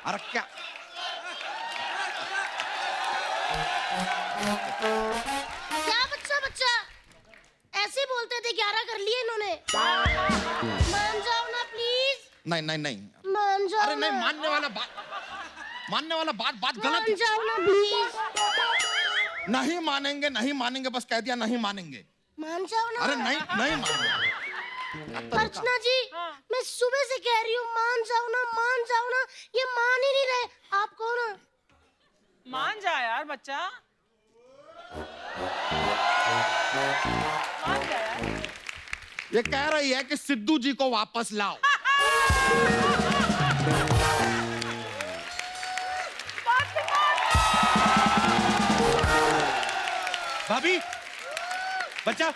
अरे क्या क्या बच्चा बच्चा ऐसे बोलते थे, 11 कर लिए इन्होंने। मान जाओ ना प्लीज। नहीं नहीं नहीं, मान जाओ अरे नहीं, ना। मानने वाला बात गलत मान है। जाओ ना प्लीज। नहीं मानेंगे, नहीं मानेंगे, बस कह दिया नहीं मानेंगे। मान जाओ ना। अरे नहीं नहीं मानेंगे। अर्चना जी, मैं सुबह से कह रही हूँ मान जाओ ना, मान जाओ ना, ये मान ही नहीं रहे। आप कहो ना। मान जा यार बच्चा, मान जा यार। ये कह रही है कि सिद्धू जी को वापस लाओ। भाभी, बच्चा,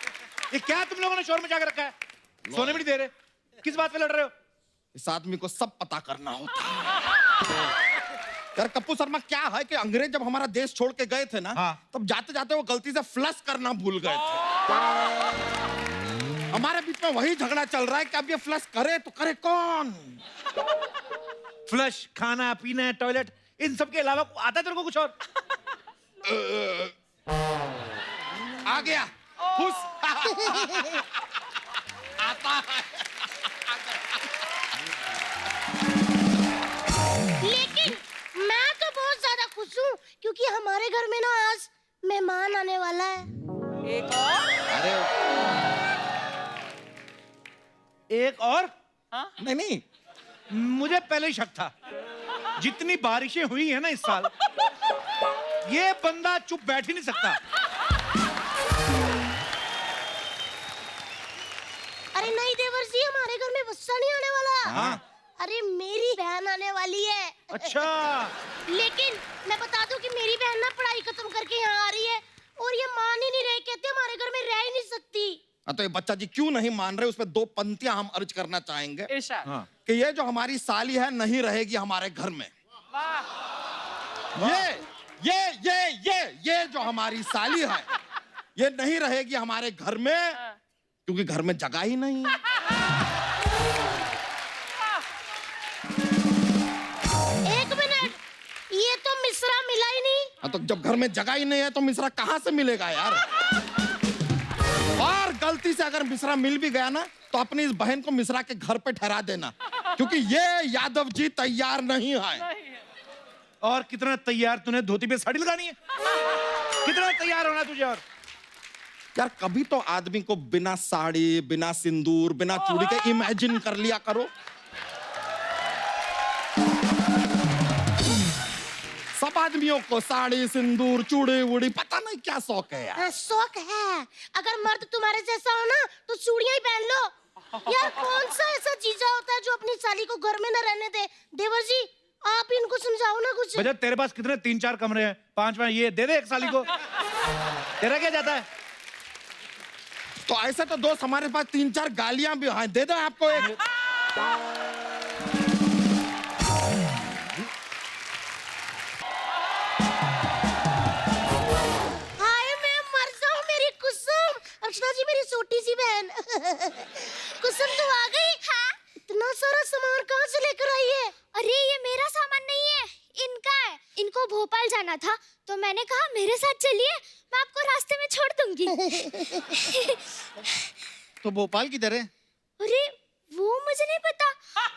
ये क्या तुम लोगों ने शोर मचा के रखा है? सोने भी नहीं दे रहे, किस बात पे लड़ रहे हो? इस आदमी को सब पता करना होता है। यार कप्पू शर्मा, क्या है कि अंग्रेज जब हमारा देश छोड़ के गए थे ना, हाँ। तब जाते जाते वो गलती से फ्लश करना भूल गए थे। हमारे बीच में वही झगड़ा चल रहा है कि अब ये फ्लश करे तो करे कौन? फ्लश, खाना पीना, टॉयलेट, इन सब के अलावा आता है तेरे को कुछ और? आ गया खुश। आता है। लेकिन मैं तो बहुत ज्यादा खुश हूँ क्योंकि हमारे घर में ना आज मेहमान आने वाला है। एक और? अरे एक और? हाँ? नहीं नहीं, मुझे पहले ही शक था। जितनी बारिशें हुई है ना इस साल, ये बंदा चुप बैठ ही नहीं सकता। अरे नहीं देवर जी, हमारे घर में बच्चा नहीं आने वाला। हाँ। अरे मेरी बहन आने वाली है। अच्छा, लेकिन मैं बता दूं कि मेरी बहन ना पढ़ाई खत्म करके यहाँ आ रही है और ये मान ही नहीं रहे, कहते हमारे घर में रह ही नहीं सकती। तो ये बच्चा जी क्यों नहीं मान रहे, उसमें 2 पंक्तियां हम अर्ज करना चाहेंगे इरशाद। हाँ। कि ये जो हमारी साली है नहीं रहेगी हमारे घर में। वाह। ये जो हमारी साली है ये नहीं रहेगी हमारे घर में, क्योंकि घर में जगह ही नहीं है। एक मिनट, ये तो मिश्रा मिला ही नहीं। तो जब घर में जगह ही नहीं है तो मिश्रा कहाँ से मिलेगा यार? और गलती से अगर मिश्रा मिल भी गया ना तो अपनी इस बहन को मिश्रा के घर पे ठहरा देना, क्योंकि ये यादव जी तैयार नहीं है। और कितना तैयार तूने धोती पे साड़ी लगानी है? कितना तैयार होना तुझे? और यार कभी तो आदमी को बिना साड़ी, बिना सिंदूर, बिना चूड़ी के इमेजिन कर लिया करो। सब आदमियों को साड़ी, सिंदूर, चूड़ी वूड़ी पता नहीं क्या शौक है यार। हाँ, शौक है। अगर मर्द तुम्हारे जैसा हो ना तो चूड़ियां ही पहन लो। यार कौन सा ऐसा जीजा होता है जो अपनी साली को घर में न रहने दे? देवर जी, आप इनको समझाओ ना कुछ। बजट, तेरे पास कितने 3-4 कमरे हैं, 5वां ये दे दे एक साली को। तेरा क्या जाता है? तो ऐसे तो दोस्त हमारे पास 3-4 गालियां भी हैं, दे दो आपको एक। हाय मैं मर जाऊं मेरी कुसुम। अर्चना जी मेरी छोटी सी बहन। कुसुम तू आ गई? हाँ। इतना सारा सामान कहाँ से लेकर आई है? अरे ये मेरा सामान नहीं है, इनका है। इनको भोपाल जाना था तो मैंने कहा मेरे साथ चलिए, मैं आपको रास्ते में छोड़ दूंगी। तो भोपाल किधर है? अरे वो मुझे नहीं पता,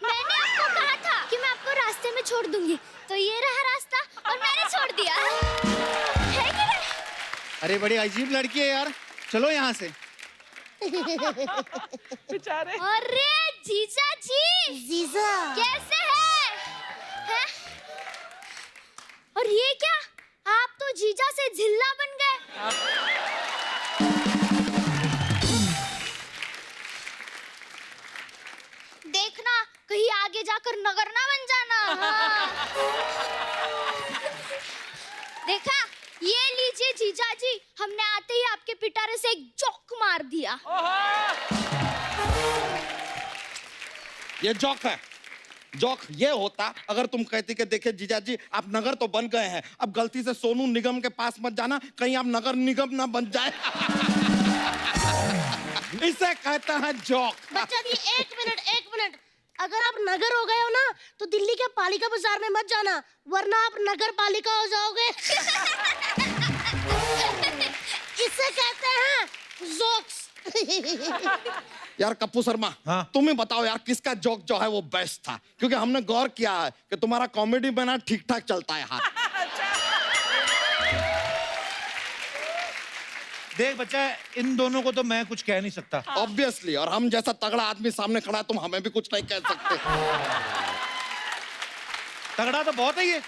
मैंने आपको कहा था कि मैं आपको रास्ते में छोड़ दूंगी, तो ये रहा रास्ता और मैंने छोड़ दिया। है कि नहीं? अरे बड़ी अजीब लड़की है यार, चलो यहाँ से। बेचारे। अरे जीजा जी, जीजा कैसे हैं? और ये क्या, आप तो जीजा से झिल्ला बन गए। देखना कहीं आगे जाकर नगर ना बन जाना। हाँ। देखा, ये लीजिए जीजा जी, हमने आते ही आपके पिटारे से एक जोक मार दिया। ये जोक है। जोक ये होता अगर तुम कहती कि देखिए जीजा जी आप नगर तो बन गए हैं, अब गलती से सोनू निगम के पास मत जाना, कहीं आप नगर निगम ना बन जाए। इसे कहता है जोक। बच्चा जी एक मिनट, अगर आप नगर हो गए हो ना तो दिल्ली के पालिका बाजार में मत जाना, वरना आप नगर पालिका हो जाओगे। इसे कहते हैं जोक्स। यार कप्पू शर्मा, हाँ? तुम ही बताओ यार किसका जोक जो है वो बेस्ट था, क्योंकि हमने गौर किया है कि तुम्हारा कॉमेडी में ना ठीक ठाक चलता है हाथ। देख बच्चा, इन दोनों को तो मैं कुछ कह नहीं सकता। ऑब्वियसली, और हम जैसा तगड़ा आदमी सामने खड़ा है तुम हमें भी कुछ नहीं कह सकते। तगड़ा तो बहुत है ये।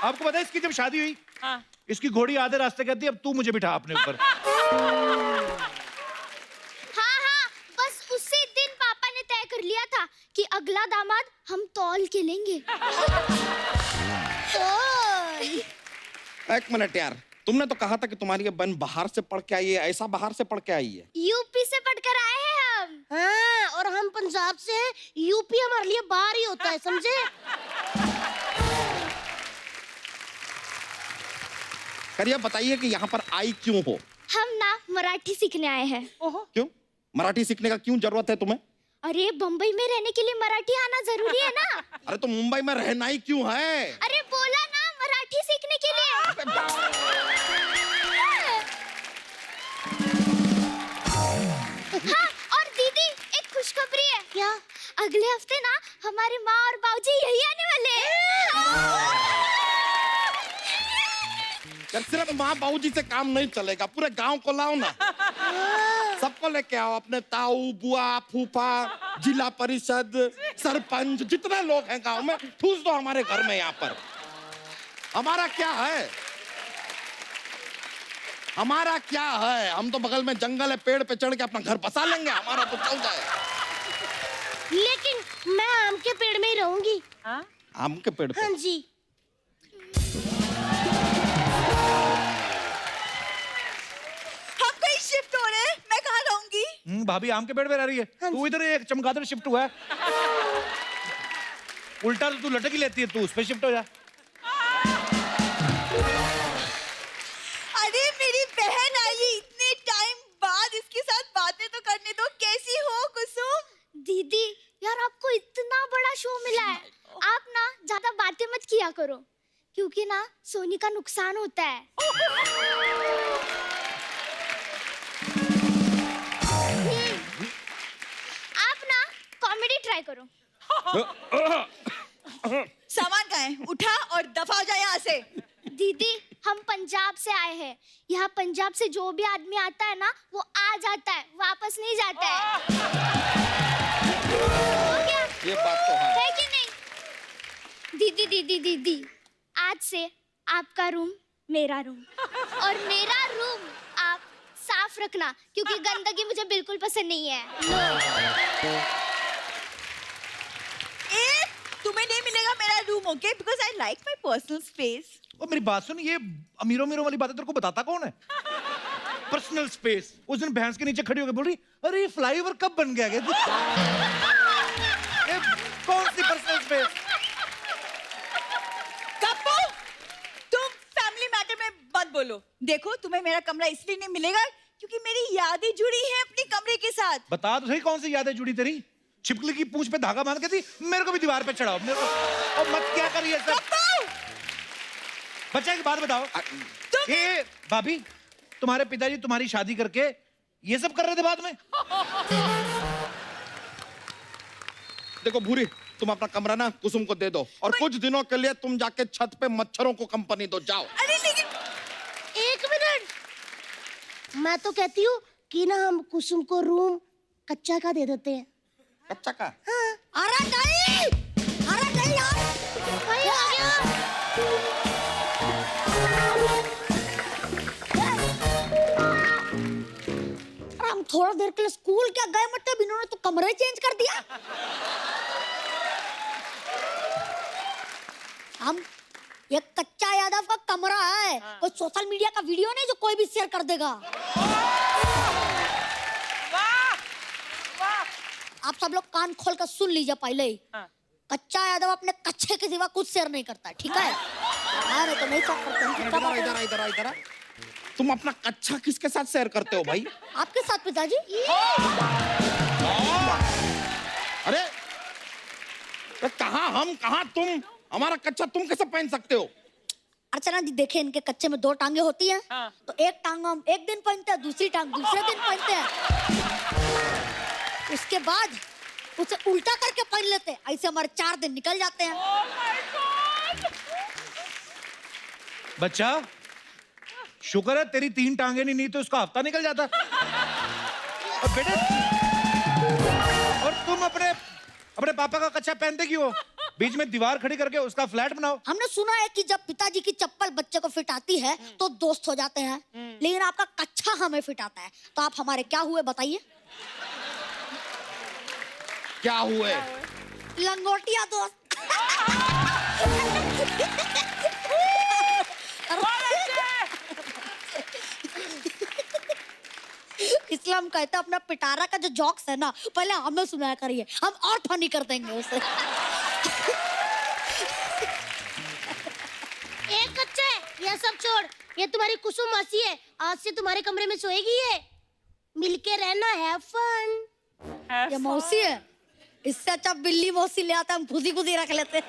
आपको पता है इसकी जब शादी हुई, हाँ। इसकी घोड़ी आधे रास्ते कहती है अब तू मुझे बिठा अपने ऊपर। हाँ हाँ, बस उसी दिन पापा ने तय कर लिया था कि अगला दामाद हम तौल के लेंगे। एक मिनट यार, तुमने तो कहा था कि तुम्हारी ये बहन बाहर से पढ़ के आई है, ऐसा बाहर से पढ़ के आई है? यूपी से पढ़कर आए हैं हम। हाँ, और हम पंजाब से हैं, यूपी हमारे लिए बाहर ही होता है, समझे? करिए बताइए कि यहाँ पर आई क्यों हो? हम ना मराठी सीखने आए हैं। क्यों? मराठी सीखने का क्यों जरूरत है तुम्हें? अरे बम्बई में रहने के लिए मराठी आना जरूरी है ना। अरे तो मुंबई में रहना ही क्यों है? अरे बोला ना, मराठी सीखने के लिए। हाँ, और दीदी एक खुशखबरी है। क्या? अगले हफ्ते ना हमारे माँ और बाबूजी यही आने वाले हैं। यार सिर्फ माँ बाबूजी से काम नहीं चलेगा, पूरे गांव को लाओ ना। सबको लेके आओ, अपने ताऊ, बुआ, फूफा, जिला परिषद, सरपंच, जितने लोग हैं गांव में ठूस दो हमारे घर में। यहाँ पर हमारा क्या है? हमारा क्या है? हम तो बगल में जंगल है, पेड़ पे चढ़ के अपना घर बसा लेंगे, हमारा तो चल जाए। लेकिन मैं आम के पेड़ में ही रहूंगी। हाँ? आम के पेड़ पे? हाँ जी। हम कहीं शिफ्ट हो रहे हैं, मैं कहाँ रहूंगी? भाभी आम के पेड़ पे रह रही है, तू इधर एक चमगादड़ शिफ्ट हुआ है। उल्टा तो तू लटक ही लेती है, तू उस पे शिफ्ट हो जा। अरे मेरी बहन आई है इतने टाइम बाद, इसके साथ बातें तो करने दो। कैसी हो कुसुम? दीदी यार, आपको इतना बड़ा शो मिला है, आप ना ज्यादा बातें मत किया करो, क्योंकि ना सोनी का नुकसान होता है। आप ना कॉमेडी ट्राई करो। सामान कहाँ है? उठा और दफा हो जाए यहाँ से। दीदी हम पंजाब से आए हैं, यहाँ पंजाब से जो भी आदमी आता है ना वो आ जाता है, वापस नहीं जाता है। हो गया? ये बात तो है। कि नहीं? दीदी दीदी दीदी, आज से आपका रूम मेरा रूम, और मेरा रूम आप साफ रखना, क्योंकि गंदगी मुझे बिल्कुल पसंद नहीं है। ए, तुम्हें नहीं मिलेगा मेरा room, okay? Because I like my personal space. ओ मेरी बात सुन, ये अमीरों अमीरों वाली बातें तेरे को बताता कौन है? Personal space. उस दिन भैंस के नीचे खड़ी होकर बोल रही, अरे ये फ्लाईओवर कब बन गया? ये कौन सी पर्सनल स्पेस? कप्पू, तुम फैमिली मैटर में मत बोलो। देखो तुम्हें मेरा कमरा इसलिए नहीं मिलेगा क्योंकि मेरी यादें जुड़ी हैं अपने कमरे के साथ। बता तो सही, कौन सी यादें जुड़ी तेरी? छिपकली की पूंछ पे धागा बांध के थी, मेरे को भी दीवार पे चढ़ाओ, मेरे को। और मत क्या करिए सब। बच्चा एक बात बताओ, ये भाभी तुम्हारे पिताजी तुम्हारी शादी करके ये सब कर रहे थे बाद में? देखो भूरी, तुम अपना कमरा ना कुसुम को दे दो, और कुछ दिनों के लिए तुम जाके छत पे मच्छरों को कंपनी दो, जाओ। अरे लेकिन एक मिनट, मैं तो कहती हूँ कि ना हम कुसुम को रूम कच्चा का दे देते हैं। कच्चा का? अरे नहीं, अरे नहीं यार। भाई आ गया। अरे हम थोड़ा देर के लिए स्कूल क्या गए, मतलब इन्होंने तो कमरा चेंज कर दिया। हम ये कच्चा यादव का कमरा है, कोई सोशल मीडिया का वीडियो नहीं जो कोई भी शेयर कर देगा। वाह वाह। आप सब लोग कान खोल कर सुन लीजिए पहले ही। हाँ। कच्चा यादव अपने कच्चे के सिवा कुछ शेयर नहीं करता, ठीक है? हाँ, नहीं तो नहीं शेयर करते हैं। इधर इधर इधर इधर। तुम अपना कच्चा किसके साथ शेयर करते हो भाई? आपके साथ पिताजी। अरे तो कहाँ हम कहाँ तुम? हमारा कच्चा तुम कैसे पहन सकते हो? अर्चना जी देखे इनके कच्चे में 2 टांगे होती हैं हाँ। तो एक टांग हम एक दिन पहनते हैं, दूसरी टांग दूसरे दिन पहनते हैं, उसके बाद उसे उल्टा करके पहन लेते हैं, ऐसे हमारे 4 दिन निकल जाते हैं। Oh my God! बच्चा शुक्र है तेरी 3 टांगे नहीं तो उसका हफ्ता निकल जाता। और बेटे और तुम अपने पापा का कच्चा पहनते क्यों हो? बीच में दीवार खड़ी करके उसका फ्लैट बनाओ। हमने सुना है कि जब पिताजी की चप्पल बच्चे को फिट आती है तो दोस्त हो जाते हैं, लेकिन आपका कच्चा हमें फिट आता है, तो आप हमारे क्या हुए बताइए? क्या हुए? लंगोटिया दोस्त। इसलिए हम कहते हैं अपना पिटारा का जो जॉक्स है ना पहले हमें सुनाया करिए, हम और फनी कर देंगे उसे। एक कच्चे, ये सब छोड़, ये तुम्हारी कुसुम मासी है, आज से तुम्हारे कमरे में सोएगी ये, मिलके रहना, हैव फन। ये मौसी है, इससे अच्छा बिल्ली मौसी ले आता, हम खुद ही रख लेते।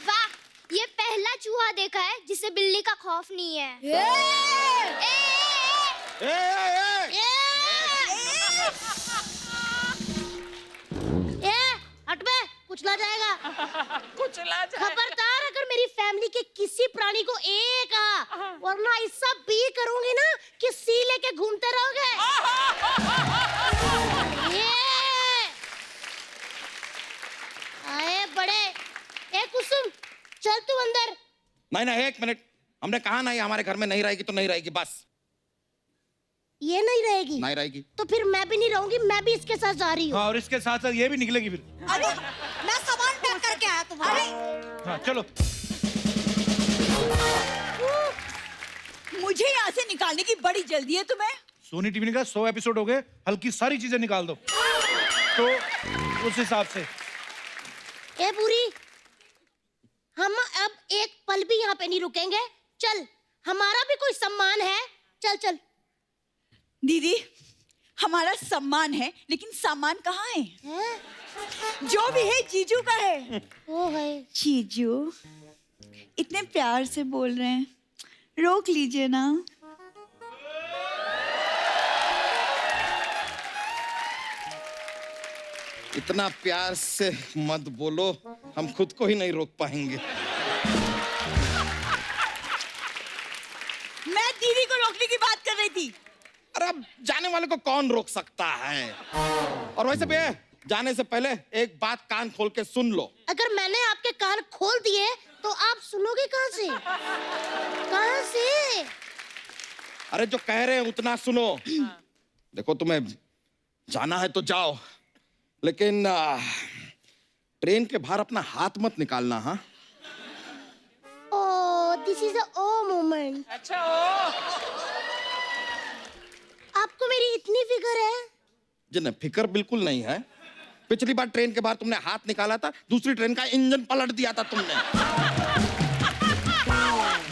वाह, ये पहला चूहा देखा है जिसे बिल्ली का खौफ नहीं है। ये! ए, हट बे, कुचला जाएगा। कुचला जाए। खबरदार अगर मेरी फैमिली के किसी प्राणी को ए कहा, वरना ऐसा बी करूंगी ना कि सी लेके घूमते रहोगे। ये आए बड़े, ए कुसुम, चल तू अंदर। नहीं, 1 मिनट, हमने कहा ना ये हमारे घर में नहीं रहेगी तो नहीं रहेगी, बस। ये नहीं रहेगी? नहीं रहेगी तो फिर मैं भी नहीं रहूंगी, मैं भी इसके साथ जा रही हूँ। हाँ, और इसके साथ साथ ये भी निकलेगी फिर। अरे मैं सामान पैक करके आया तुम्हारे। हाँ चलो। मुझे यहाँ से निकालने की बड़ी जल्दी है तुम्हें। सोनी टीवी ने कहा 100 एपिसोड हो गए, हल्की सारी चीजें निकाल दो, तो उस हिसाब से। ए बुरी, हम अब एक पल भी यहाँ पे नहीं रुकेंगे, चल, हमारा भी कोई सम्मान है, चल चल। दीदी, हमारा सम्मान है लेकिन सामान कहाँ है? हैं? जो भी है जीजू का है। वो है। जीजू इतने प्यार से बोल रहे हैं, रोक लीजिए ना। इतना प्यार से मत बोलो, हम खुद को ही नहीं रोक पाएंगे। मैं दीदी को रोकने की बात कर रही थी। अरे अब जाने वाले को कौन रोक सकता है? और वैसे भी जाने से पहले एक बात कान खोल के सुन लो। अगर मैंने आपके कान खोल दिए तो आप सुनोगे कहाँ से? कहाँ से? अरे जो कह रहे हैं उतना सुनो। देखो, तुम्हें जाना है तो जाओ, लेकिन ट्रेन के बाहर अपना हाथ मत निकालना। हाँ, oh, this is a oh moment. अच्छा ओ। आपको मेरी इतनी फिक्र है? जिन्हें फिक्र बिल्कुल नहीं है। पिछली बार ट्रेन के बाहर तुमने हाथ निकाला था, दूसरी ट्रेन का इंजन पलट दिया था तुमने।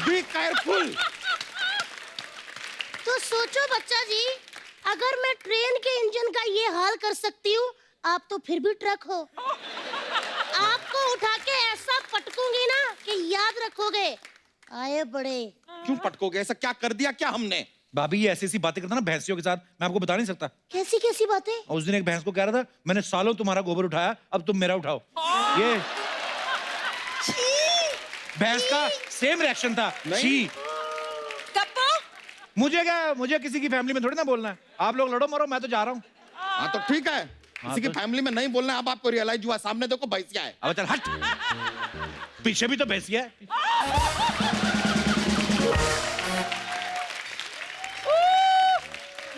Be careful. तो सोचो बच्चा जी, अगर मैं ट्रेन के इंजन का ये हाल कर सकती हूँ, आप तो फिर भी ट्रक हो। आपको उठा के ऐसा पटकूंगी ना कि याद रखोगे। आए बड़े। क्यों पटकोगे? ऐसा क्या कर दिया क्या हमने? भाभी ये ऐसी बातें करता ना भैंसियों के साथ, मैं आपको बता नहीं सकता। कैसी कैसी बातें? और उस दिन एक भैंस को कह रहा था, मैंने सालों तुम्हारा गोबर उठाया, अब तुम मेरा उठाओ। ये भैंस का सेम रिएक्शन था। छी। कप्पो, मुझे क्या, मुझे किसी की फैमिली में थोड़ी ना बोलना है। आप लोग लड़ो मरो, मैं तो जा रहा हूँ। हाँ तो ठीक है, किसी की फैमिली में नहीं बोलना। अब आपको रियलाइज हुआ, सामने देखो भैंसिया है। अब चल हट, पीछे भी तो भैंसिया है।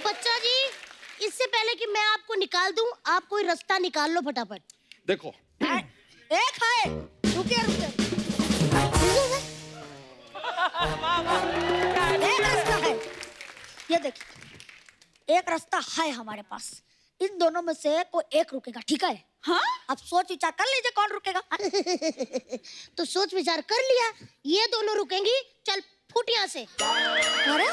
बच्चा जी, इससे पहले कि मैं आपको निकाल दूं, आप कोई रास्ता निकाल लो फटाफट। देखो, एक है, रुकिए रुकिए, एक रास्ता है, ये देखिए, एक रास्ता है हमारे पास। इन दोनों में से कोई एक रुकेगा, ठीक है? हाँ? अब सोच विचार कर लीजिए कौन रुकेगा। तो सोच विचार कर लिया, ये दोनों रुकेंगी। चल फुट यहाँ से। अरे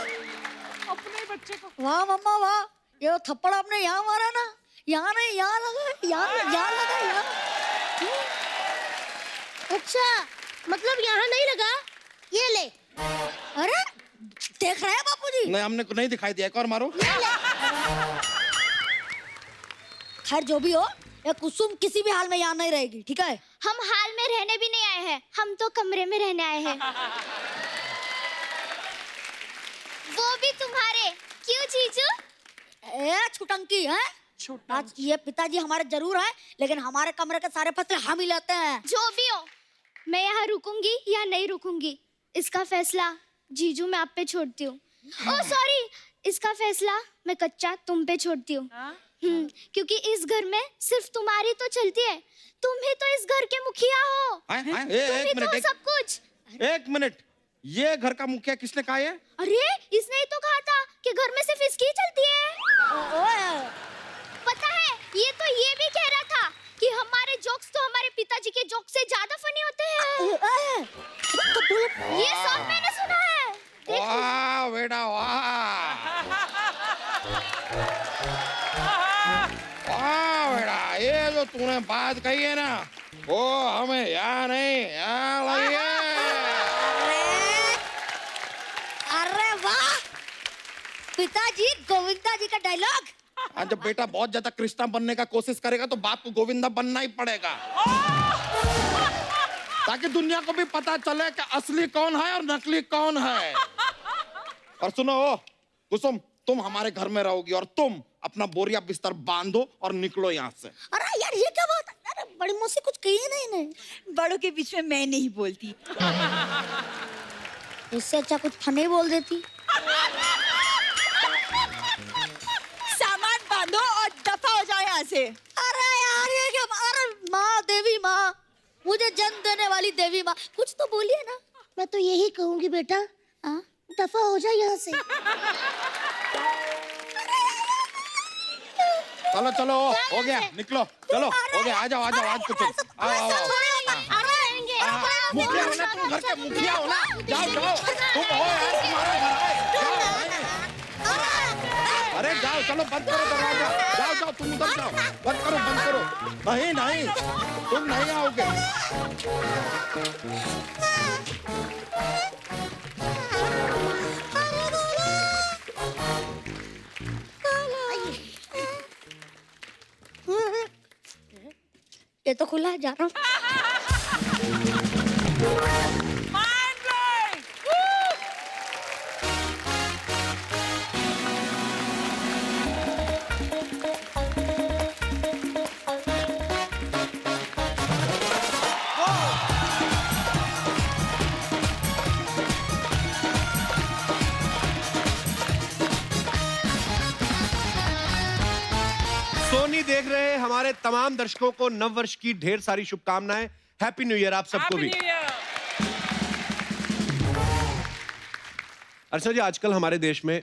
अपने बच्चे को। वाह मम्मा वाह, ये थप्पड़ आपने यहाँ मारा ना, यहाँ नहीं, यहाँ लगा, यहाँ लगा, यहाँ। अच्छा, मतलब यहाँ नहीं लगा, ये ले। अरे देख रहे हैं बापूजी? नहीं, हमने को नहीं दिखाई दिया, एक और मारो। खैर जो भी हो, ये कुसुम किसी भी हाल में यहाँ नहीं रहेगी, ठीक है? हम हाल में रहने भी नहीं आए हैं, हम तो कमरे में रहने आए हैं। वो भी तुम्हारे, क्यों जीजू? ए छुटंकी है। आज ये पिताजी हमारे जरूर है, लेकिन हमारे कमरे के सारे फैसले हम ही लेते हैं। जो भी हो, मैं यहाँ रुकूंगी या नहीं रुकूंगी, इसका फैसला जीजू मैं आप पे छोड़ती हूँ। ओह सॉरी, इसका फैसला मैं कच्चा तुम पे छोड़ती हूँ। क्योंकि इस घर में सिर्फ तुम्हारी तो चलती है, तुम ही तो इस घर के मुखिया हो। हैं? तुम एक ही मिनट, तो सब कुछ। एक मिनट, ये घर का मुखिया किसने कहा है? अरे इसने ही तो कहा था कि घर में सिर्फ इसकी ही चलती है। पता है, ये तो ये भी कह रहा था कि हमारे जोक्स तो हमारे पिताजी के जोक्स से ज्यादा फनी होते हैं। ये सब मैंने सुना है। वाह बेटा वाह, वाह बेटा, ये जो तूने बात कही है ना, वो हमें यहाँ नहीं, यहाँ लगी है। अरे वाह, पिताजी गोविंदा जी का डायलॉग। हाँ, जब बेटा बहुत ज्यादा कृष्णा बनने का कोशिश करेगा तो बाप को गोविंदा बनना ही पड़ेगा, ताकि दुनिया को भी पता चले कि असली कौन है और नकली कौन है। और सुनो कुसुम, तुम हमारे घर में रहोगी और तुम अपना बोरिया बिस्तर बांधो और निकलो यहाँ से। अरे यार ये क्या बात है? अरे बड़ी मुझसे कुछ कही नहीं ने। बड़ों के बीच में मैं नहीं बोलती। इससे अच्छा कुछ फनी बोल देती। सामान बांधो और दफा हो जाओ यहाँ से। अरे यार ये क्या? अरे माँ, देवी माँ, मुझे जन्म देने वाली देवी माँ, कुछ तो बोलिए ना। मैं तो यही कहूंगी बेटा, हाँ? दफा हो जाए यहाँ से। चलो चलो, हो गया, निकलो, चलो, हो गया, आ जाओ आ जाओ, आज कुछ आओ आओ आओ। मुखिया हो ना, तुम घर के मुखिया हो ना, जाओ जाओ, तुम हो यार, तुम्हारा घर है, जाओ भाई। अरे जाओ, चलो बंद करो दरवाजा, जाओ जाओ, तुम उधर जाओ, बंद करो बंद करो। नहीं नहीं, तुम नहीं आओगे। ये तो खुला है, जा रहा हूँ। Mind blowing! सोनी देख रहे हमारे तमाम दर्शकों को नव वर्ष की ढेर सारी शुभकामनाएं। हैप्पी न्यू ईयर आप सबको Happy भी। New Year! अर्चना जी, आजकल हमारे देश में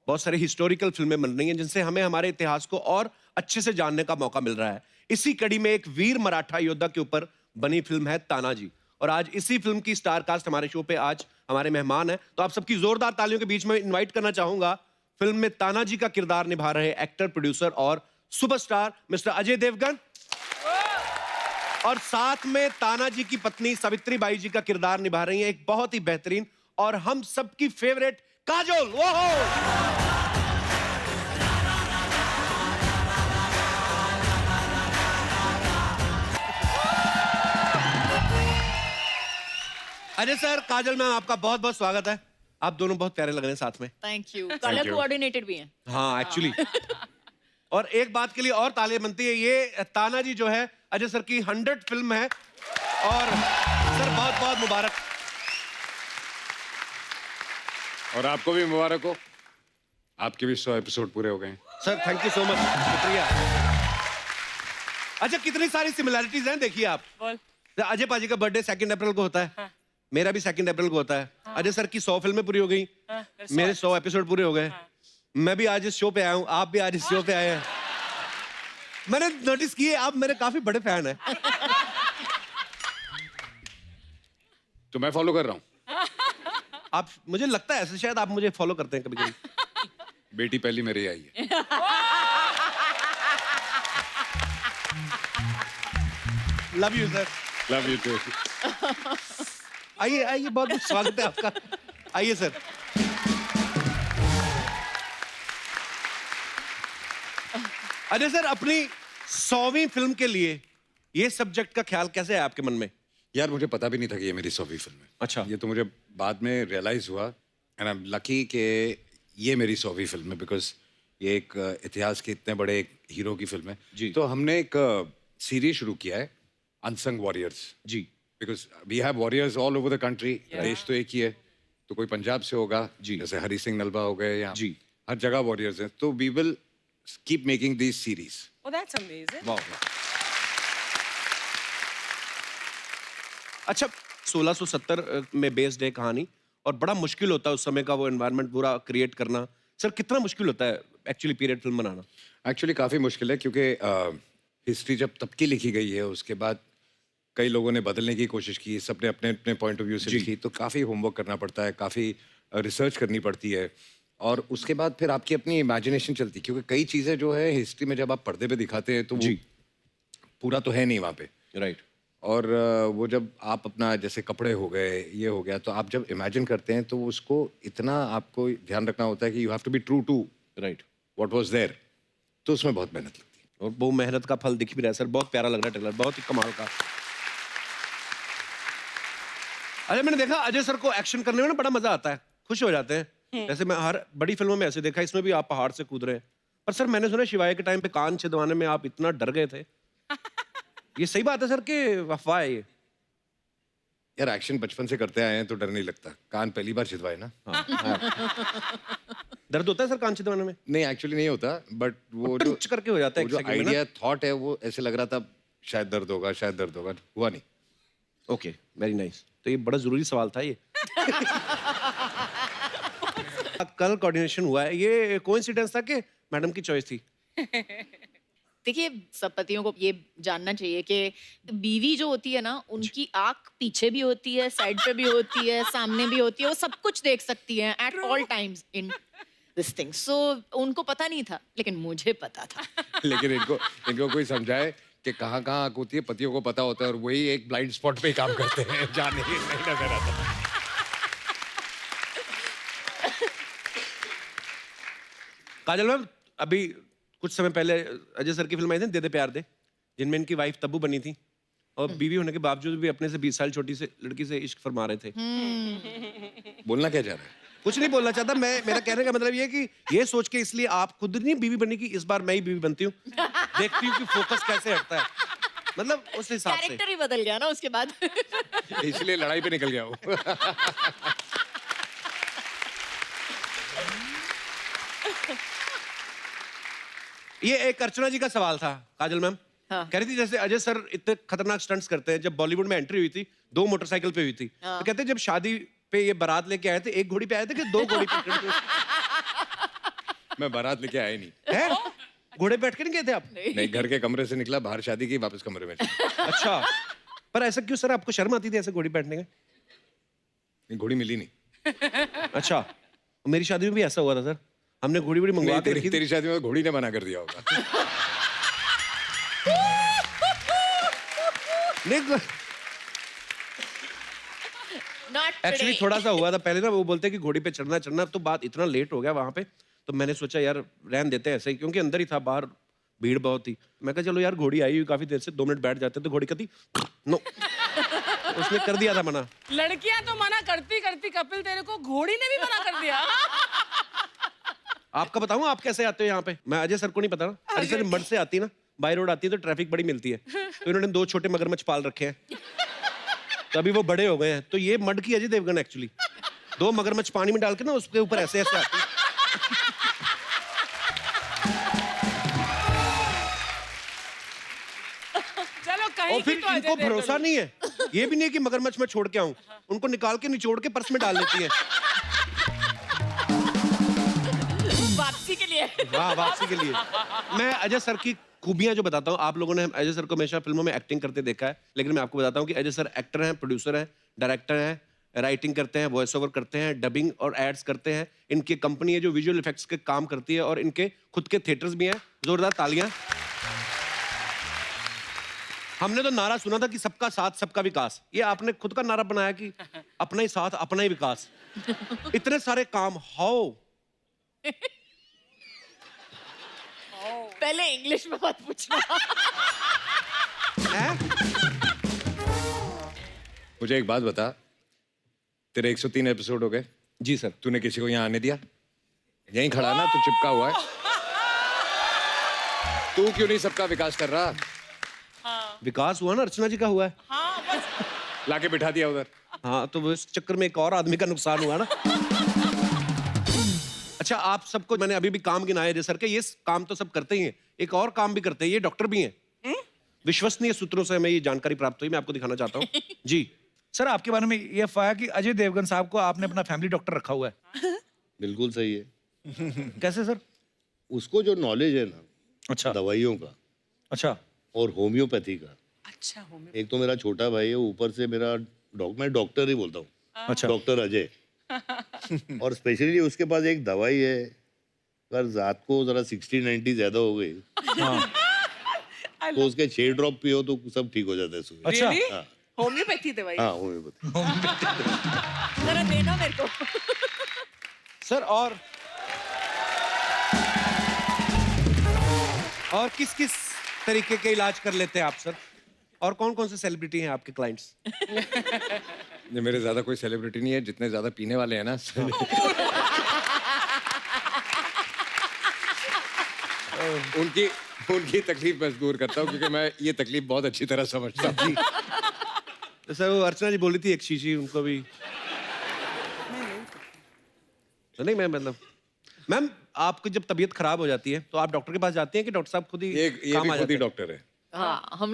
बहुत सारी हिस्टोरिकल फिल्में बन रही हैं जिनसे हमें हमारे इतिहास को और अच्छे से जानने का मौका मिल रहा है। इसी कड़ी में एक वीर मराठा योद्धा के ऊपर बनी फिल्म है तानाजी, और आज इसी फिल्म की स्टार कास्ट हमारे शो पे आज हमारे मेहमान हैं। तो आप सबकी जोरदार तालियों के बीच में इनवाइट करना चाहूंगा फिल्म में तानाजी का किरदार निभा रहे एक्टर, प्रोड्यूसर और सुपरस्टार मिस्टर अजय देवगन, और साथ में तानाजी की पत्नी सावित्री बाई जी का किरदार निभा रही हैं एक बहुत ही बेहतरीन और हम सबकी फेवरेट काजोल। ओहो, अजय सर, काजल मैम, आपका बहुत बहुत स्वागत है। आप दोनों बहुत प्यारे लग रहे हैं साथ में। Thank you. कलर कोऑर्डिनेटेड भी हैं। हाँ एक्चुअली। और एक बात के लिए और तालियां बनती है, ये तानाजी जो है अजय सर की 100 फिल्म है, और सर बहुत बहुत मुबारक। और आपको भी मुबारक हो, आपके भी 100 एपिसोड पूरे हो गए हैं। Sir thank you so much, शुक्रिया। अच्छा, कितनी सारी सिमिलैरिटीज हैं, देखिए आप। बोल। अजय पाजी का बर्थडे 2 अप्रैल को होता है, मेरा भी 2 अप्रैल को होता है। अजय सर की 100 फिल्में पूरी हो गई, मेरे 100 एपिसोड पूरे हो गए। मैं भी आज इस शो पे आया हूँ, आप भी आज इस शो पे आए हैं। मैंने नोटिस किए आप मेरे काफी बड़े फैन हैं। तो मैं फॉलो कर रहा हूँ। आप, मुझे लगता है ऐसे शायद आप मुझे फॉलो करते हैं कभी कभी। बेटी पहली मेरी आई है। Love you sir. Love you too. आइए आइए, बहुत बहुत स्वागत है आपका। आइए सर। अजय सर, अपनी 100वीं फिल्म के लिए ये सब्जेक्ट का ख्याल कैसे है आपके मन में? यार मुझे पता भी नहीं था कि ये मेरी 100वीं फिल्म है। अच्छा। ये तो मुझे बाद में रियलाइज हुआ एंड आई एम लकी कि ये मेरी 100वीं फिल्म है, बिकॉज ये एक इतिहास के इतने बड़े एक हीरो की फिल्म है। जी। तो हमने एक सीरीज शुरू किया है, अनसंग वॉरियर्स। जी। Because we have warriors all over the country. देश तो एक ही है, तो कोई पंजाब से होगा जी। जैसे हरी सिंह नलवा हो गए, या जी। हर जगह वॉरियर्स हैं। तो we will keep making this series. Oh, that's amazing. वाह। अच्छा, 1670 में बेस्ड है कहानी, और बड़ा मुश्किल होता है उस समय का वो एनवायरनमेंट पूरा क्रिएट करना। सर, कितना मुश्किल होता है एक्चुअली पीरियड फिल्म बनाना? एक्चुअली काफ़ी मुश्किल है, क्योंकि हिस्ट्री जब तब की लिखी गई है, उसके बाद कई लोगों ने बदलने की कोशिश की, सबने अपने अपने पॉइंट ऑफ व्यू से लिखी, तो काफ़ी होमवर्क करना पड़ता है, काफ़ी रिसर्च करनी पड़ती है, और उसके बाद फिर आपकी अपनी इमेजिनेशन चलती है, क्योंकि कई चीज़ें जो है हिस्ट्री में जब आप पर्दे पे दिखाते हैं तो वो पूरा तो है नहीं वहाँ पे। राइट। और वो जब आप अपना जैसे कपड़े हो गए, ये हो गया, तो आप जब इमेजिन करते हैं तो उसको इतना आपको ध्यान रखना होता है कि you have to be true to right. What was there, तो उसमें बहुत मेहनत लगती है। और वो मेहनत का फल दिख भी रहा है सर, बहुत प्यारा लग रहा है ट्रेलर, बहुत ही कमाल का। अरे मैंने देखा अजय सर को एक्शन करने में ना बड़ा मजा आता है, खुश हो जाते हैं। जैसे मैं हर बड़ी फिल्मों में ऐसे देखा, इसमें भी आप पहाड़ से कूद रहे हैं। पर सर मैंने सुना शिवाय के टाइम पे कान छिदवाने में आप इतना डर गए थे, ये सही बात है सर कि अफवाह है ये? यार एक्शन बचपन से करते आए हैं तो डर नहीं लगता, कान पहली बार छिदवाए ना। दर्द होता है सर कान छिदवाने में? नहीं, एक्चुअली नहीं होता, बट वो जो टंच करके हो जाता है वो एक जो सेकंड में ना। आइडिया थॉट है वो ऐसे लग रहा था शायद दर्द होगा, शायद दर्द होगा, हुआ नहीं। Okay, very nice. तो ये बड़ा जरूरी सवाल था ये। कल कोऑर्डिनेशन हुआ है, ये कोइंसिडेंस था कि मैडम की चॉइस थी? देखिए, सब पतियों को ये जानना चाहिए कि बीवी जो होती है ना, उनकी आंख पीछे भी होती है, साइड पे भी होती है, सामने भी होती है, वो सब कुछ देख सकती है at all times in this thing. So उनको पता नहीं था, लेकिन मुझे पता था। लेकिन इनको कोई समझाए कि कहाँ कहाँ आँख होती है, पतियों को पता होता है, और वही एक ब्लाइंड स्पॉट पे ही काम करते हैं, जाने ही नहीं नजर आता। काजल मैम, अभी कुछ समय पहले अजय सर की फिल्म आई थी दे दे प्यार दे, जिनमें इनकी वाइफ तब्बू बनी थी, और बीवी होने के बावजूद भी अपने से 20 साल छोटी से लड़की से इश्क फरमा रहे थे। बोलना क्या चाह रहा है? कुछ नहीं बोलना चाहता मैं, मेरा कहने का मतलब ये है कि ये सोच के इसलिए आप खुद नहीं बीवी बनी कि इस बार मैं ही बीवी बनती हूँ, देखती हूँ कि फोकस कैसे हटता है, मतलब उस हिसाब से। कैरेक्टर ही बदल गया ना उसके बाद। इसलिए लड़ाई पे निकल गया वो। ये एक अर्चना जी का सवाल था काजल मैम। हाँ। कह रही थी जैसे अजय सर इतने खतरनाक स्टंट्स करते हैं, जब बॉलीवुड में एंट्री हुई थी 2 मोटरसाइकिल पे हुई थी, हाँ। तो कहते हैं जब शादी पे ये बारात लेके आए थे 1 घोड़ी पे आए थे कि 2 घोड़ी पे? मैं बारात लेके आया नहीं है? घोड़े पे बैठ के नहीं गए थे आप? नहीं, घर के कमरे से निकला, बाहर शादी की, वापस कमरे में चला। अच्छा, पर ऐसा क्यों सर, आपको शर्म आती थी ऐसे घोड़ी पे बैठने का? घोड़ी मिली नहीं। अच्छा, मेरी शादी में भी ऐसा हुआ था सर, हमने घोड़ी बड़ी मंगवा के रखी थी। तेरी शादी में घोड़ी ने मना कर दिया होगा। नहीं, एक्चुअली थोड़ा सा हुआ था पहले ना, वो बोलते कि घोड़ी पे चढ़ना चढ़ना, तो बात इतना लेट हो गया वहां पे, तो मैंने सोचा यार रहन देते हैं ऐसे ही, क्योंकि अंदर ही था, बाहर भीड़ बहुत थी। मैं कहा चलो यार घोड़ी आई हुई काफी देर से, 2 मिनट बैठ जाते, तो घोड़ी कहती नो, उसने कर दिया था मना। लड़कियां तो मना करती करती कपिल तेरे को घोड़ी ने भी मना कर दिया। आपका बताऊं आप कैसे आते हो यहाँ पे? मैं अजय सर को नहीं पता ना, अजय सर मड से आती ना, बाई रोड आती है तो ट्रैफिक बड़ी मिलती है, तो इन्होंने 2 छोटे मगरमच्छ पाल रखे हैं, तो अभी वो बड़े हो गए हैं, तो ये मड की अजय देवगन एक्चुअली 2 मगरमच्छ पानी में डाल के ना उसके ऊपर ऐसे ऐसे आती है। चलो कहीं और फिर इनको भरोसा नहीं है, ये भी नहीं है कि मगरमच्छ मैं छोड़ के आऊं, उनको निकाल के निचोड़ के पर्स में डाल लेती है। वापसी के लिए। हाँ, वापसी के लिए। मैं अजय सर की खूबियां जो बताता हूँ, आप लोगों ने अजय सर को हमेशा फिल्मों में एक्टिंग करते देखा है, लेकिन मैं आपको बताता हूँ कि अजय सर एक्टर हैं, प्रोड्यूसर हैं, डायरेक्टर हैं, राइटिंग करते हैं, वॉइस ओवर करते हैं, डबिंग और एड्स करते हैं। इनकी कंपनी है जो विजुअल इफेक्ट्स के काम करती है और इनके खुद के थिएटर्स भी हैं। जोरदार तालियां। हमने तो नारा सुना था कि सबका साथ सबका विकास, ये आपने खुद का नारा बनाया कि अपना ही साथ अपना ही विकास। इतने सारे काम, हाउ? पहले इंग्लिश में मत पूछना। मुझे एक बात बता, तेरे 103 एपिसोड हो गए। जी सर। तूने किसी को यहाँ आने दिया? यहीं खड़ा ना, तू चिपका हुआ है। तू क्यों नहीं सबका विकास कर रहा? विकास हुआ ना, अर्चना जी का हुआ है। लाके बिठा दिया उधर। हाँ, तो वो इस चक्कर में एक और आदमी का नुकसान हुआ ना। अच्छा, आप सबको मैंने अभी भी काम गिनाए जैसे सर के, ये काम तो सब करते ही हैं, एक और काम भी करते हैं, ये डॉक्टर भी हैं। विश्वसनीय सूत्रों से हमें ये जानकारी प्राप्त हुई, मैं आपको दिखाना चाहता हूँ। जी सर, आपके बारे में ये अफवाह है कि अजय देवगन साहब को आपने अपना फैमिली डॉक्टर रखा हुआ है। बिल्कुल सही है। कैसे सर? उसको जो नॉलेज है ना, अच्छा दवाइयों का अच्छा और होम्योपैथी का। अच्छा एक तो मेरा छोटा भाई है, ऊपर से मेरा मैं डॉक्टर ही बोलता हूँ, अच्छा डॉक्टर अजय। और स्पेशली उसके पास एक दवाई है, अगर रात को जरा 60-90 ज्यादा हो गई तो उसके 6 ड्रॉप पियो तो सब ठीक हो जाता है सुबह। अच्छा हाँ होम्योपैथी दवाई हाँ होम्योपैथी। जरा देना मेरे को। सर, और किस किस तरीके के इलाज कर लेते हैं आप सर? और कौन कौन से सेलिब्रिटी हैं आपके क्लाइंट्स? ये मेरे ज्यादा कोई सेलिब्रिटी नहीं है, जितने ज्यादा पीने वाले हैं ना। उनकी तकलीफ मैं दूर करता हूँ, क्योंकि मैं ये तकलीफ बहुत अच्छी तरह समझता हूँ। जी। तो सर, वो अर्चना जी बोली थी एक शीशी, उनको भी तो नहीं, मैं मतलब मैम, आपकी जब तबीयत खराब हो जाती है तो आप डॉक्टर के पास जाते हैं कि डॉक्टर साहब खुद ही ये काम भी आ खुद जाते ही हैं? डॉक्टर है। हाँ, हम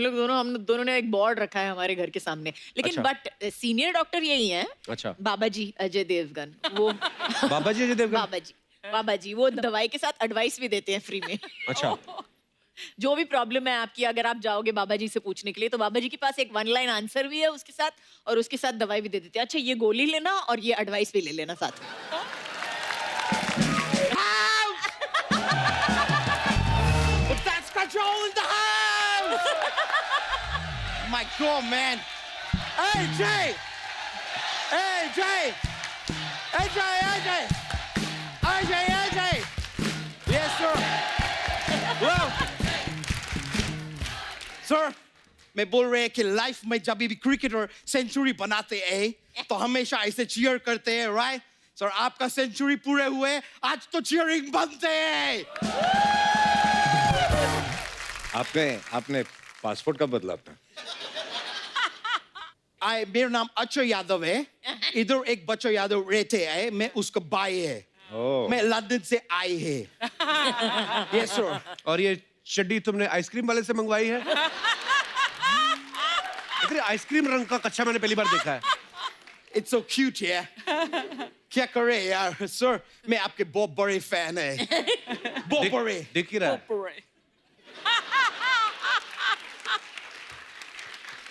दोनों ने एक बोर्ड रखा है हमारे घर के सामने, लेकिन अच्छा। बट सीनियर डॉक्टर यही हैं। अच्छा। बाबा जी अजय देवगन, वो बाबा जी अजय देवगन? बाबा जी वो दवाई के साथ एडवाइस भी देते हैं फ्री में। अच्छा। जो भी प्रॉब्लम है आपकी, अगर आप जाओगे बाबा जी से पूछने के लिए, तो बाबा जी के पास एक 1 लाइन आंसर भी है उसके साथ, और उसके साथ दवाई भी दे देते हैं। अच्छा, ये गोली लेना और ये एडवाइस भी ले लेना साथ में। That's control in the house! My God, man. Hey, Jay! Hey, Jay! Hey, Jay, AJ! AJ, AJ! Yes, sir. Well, sir, मैं बोल रहे हैं कि लाइफ में जब भी क्रिकेटर सेंचुरी बनाते हैं तो हमेशा ऐसे चीयर करते हैं, राइट? सर, आपका सेंचुरी पूरे हुए, आज तो चीयरिंग बनते हैं। आपने पासपोर्ट कब बदला अपना? मेरा नाम अक्षय यादव है। इधर एक बच्चा यादव रहते हैं, मैं उसका भाई है। मैं लंदन से आई है। Yes sir. और ये चड्डी तुमने आइसक्रीम वाले से मंगवाई है? इतने आइसक्रीम रंग का कच्चा मैंने पहली बार देखा है। It's so cute, yeah. क्या करे यार सर, मैं आपके बहुत बड़े फैन है। बहुत बड़े। दिख ही रहा है।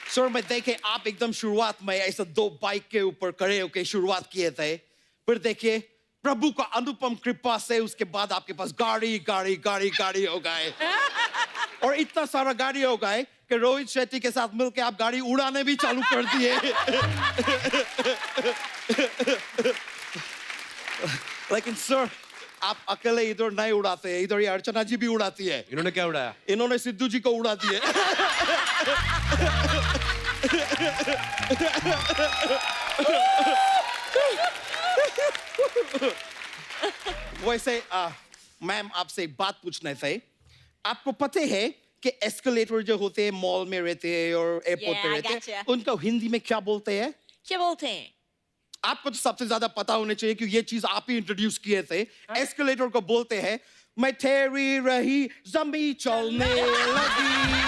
सर, मैं देखे आप एकदम शुरुआत में ऐसा 2 बाइक के ऊपर खड़े होके शुरुआत किए थे, फिर देखिए प्रभु का अनुपम कृपा से उसके बाद आपके पास गाड़ी हो गए, और इतना सारा गाड़ी हो गए कि रोहित शेट्टी के साथ मिलके आप गाड़ी उड़ाने भी चालू कर दिए। लेकिन सर, आप अकेले इधर नहीं उड़ाते, इधर ये अर्चना जी भी उड़ाती है। इन्होंने क्या उड़ाया? इन्होंने सिद्धू जी को उड़ा दिए। वैसे मैम, आपसे एक बात पूछना थे। आपको पता है कि एस्केलेटर जो होते हैं मॉल में रहते हैं और एयरपोर्ट पे Yeah, I रहते हैं, gotcha. उनको हिंदी में क्या बोलते हैं? क्या बोलते हैं? आपको तो सबसे ज्यादा पता होना चाहिए क्योंकि ये चीज आप ही इंट्रोड्यूस किए थे। एस्केलेटर को बोलते हैं मैं ठहरी रही जमी चलने लगी।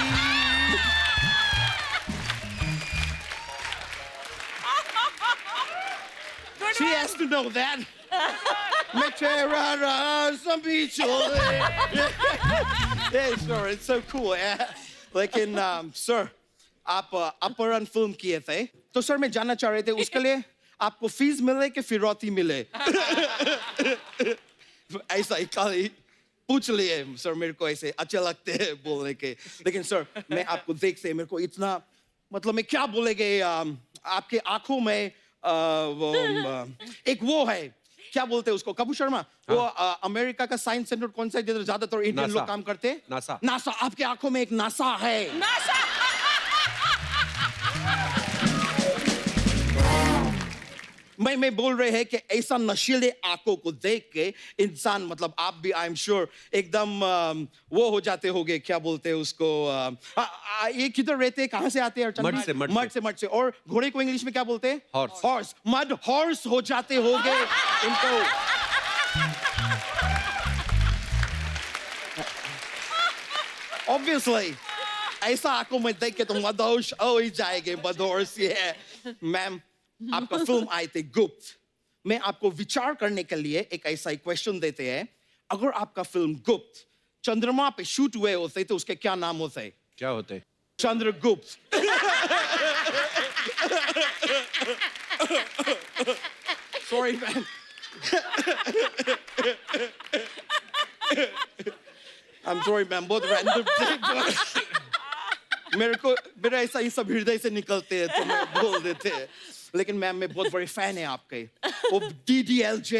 She has to know that. मैं ठहरा रहा जमी चलने। Yeah, sure, it's so cool. Yeah. लेकिन सर, आप अपहरण फिल्म किए थे, तो सर मैं जानना चाह रहे थे उसके लिए आपको फीस मिले कि फिरौती मिले? ऐसा ही खाली पूछ लिए सर, मेरे को ऐसे अच्छे लगते हैं बोलने के, लेकिन सर मैं आपको देखते मेरे को इतना मतलब मैं क्या बोलेंगे, आपके आंखों में एक वो है, क्या बोलते हैं उसको, कपूर शर्मा, वो अमेरिका का साइंस सेंटर कौन सा है जिधर ज्यादातर इंडियन लोग काम करते हैं? नासा। नासा, आपके आंखों में एक नासा है। मैं बोल रहे हैं कि ऐसा नशीले आंखों को देख के इंसान, मतलब आप भी आई एम श्योर एकदम वो हो जाते होगे, क्या बोलते हैं उसको, ये किधर रहते हैं, कहाँ से आते हैं? मड से। और घोड़े को इंग्लिश में क्या बोलते हैं? हॉर्स। मड हॉर्स हो जाते होगे इनको। ऑब्वियसली ऐसा आंखों में देख के तो मदहोश हो ही जाएंगे, मदहोश। ये मैम आपका फिल्म आए थे गुप्त, मैं आपको विचार करने के लिए एक ऐसा ही क्वेश्चन देते हैं, अगर आपका फिल्म गुप्त चंद्रमा पे शूट हुए होते तो उसके क्या नाम होते? क्या होते? Chandragupta. Sorry ma'am, I am sorry ma'am, बहुत रैंडम मेरा ऐसा ही सब हृदय से निकलते हैं तो मैं बोल देते हैं, लेकिन मैम मैं बहुत बड़ी फैन है आपके। वो DDLJ,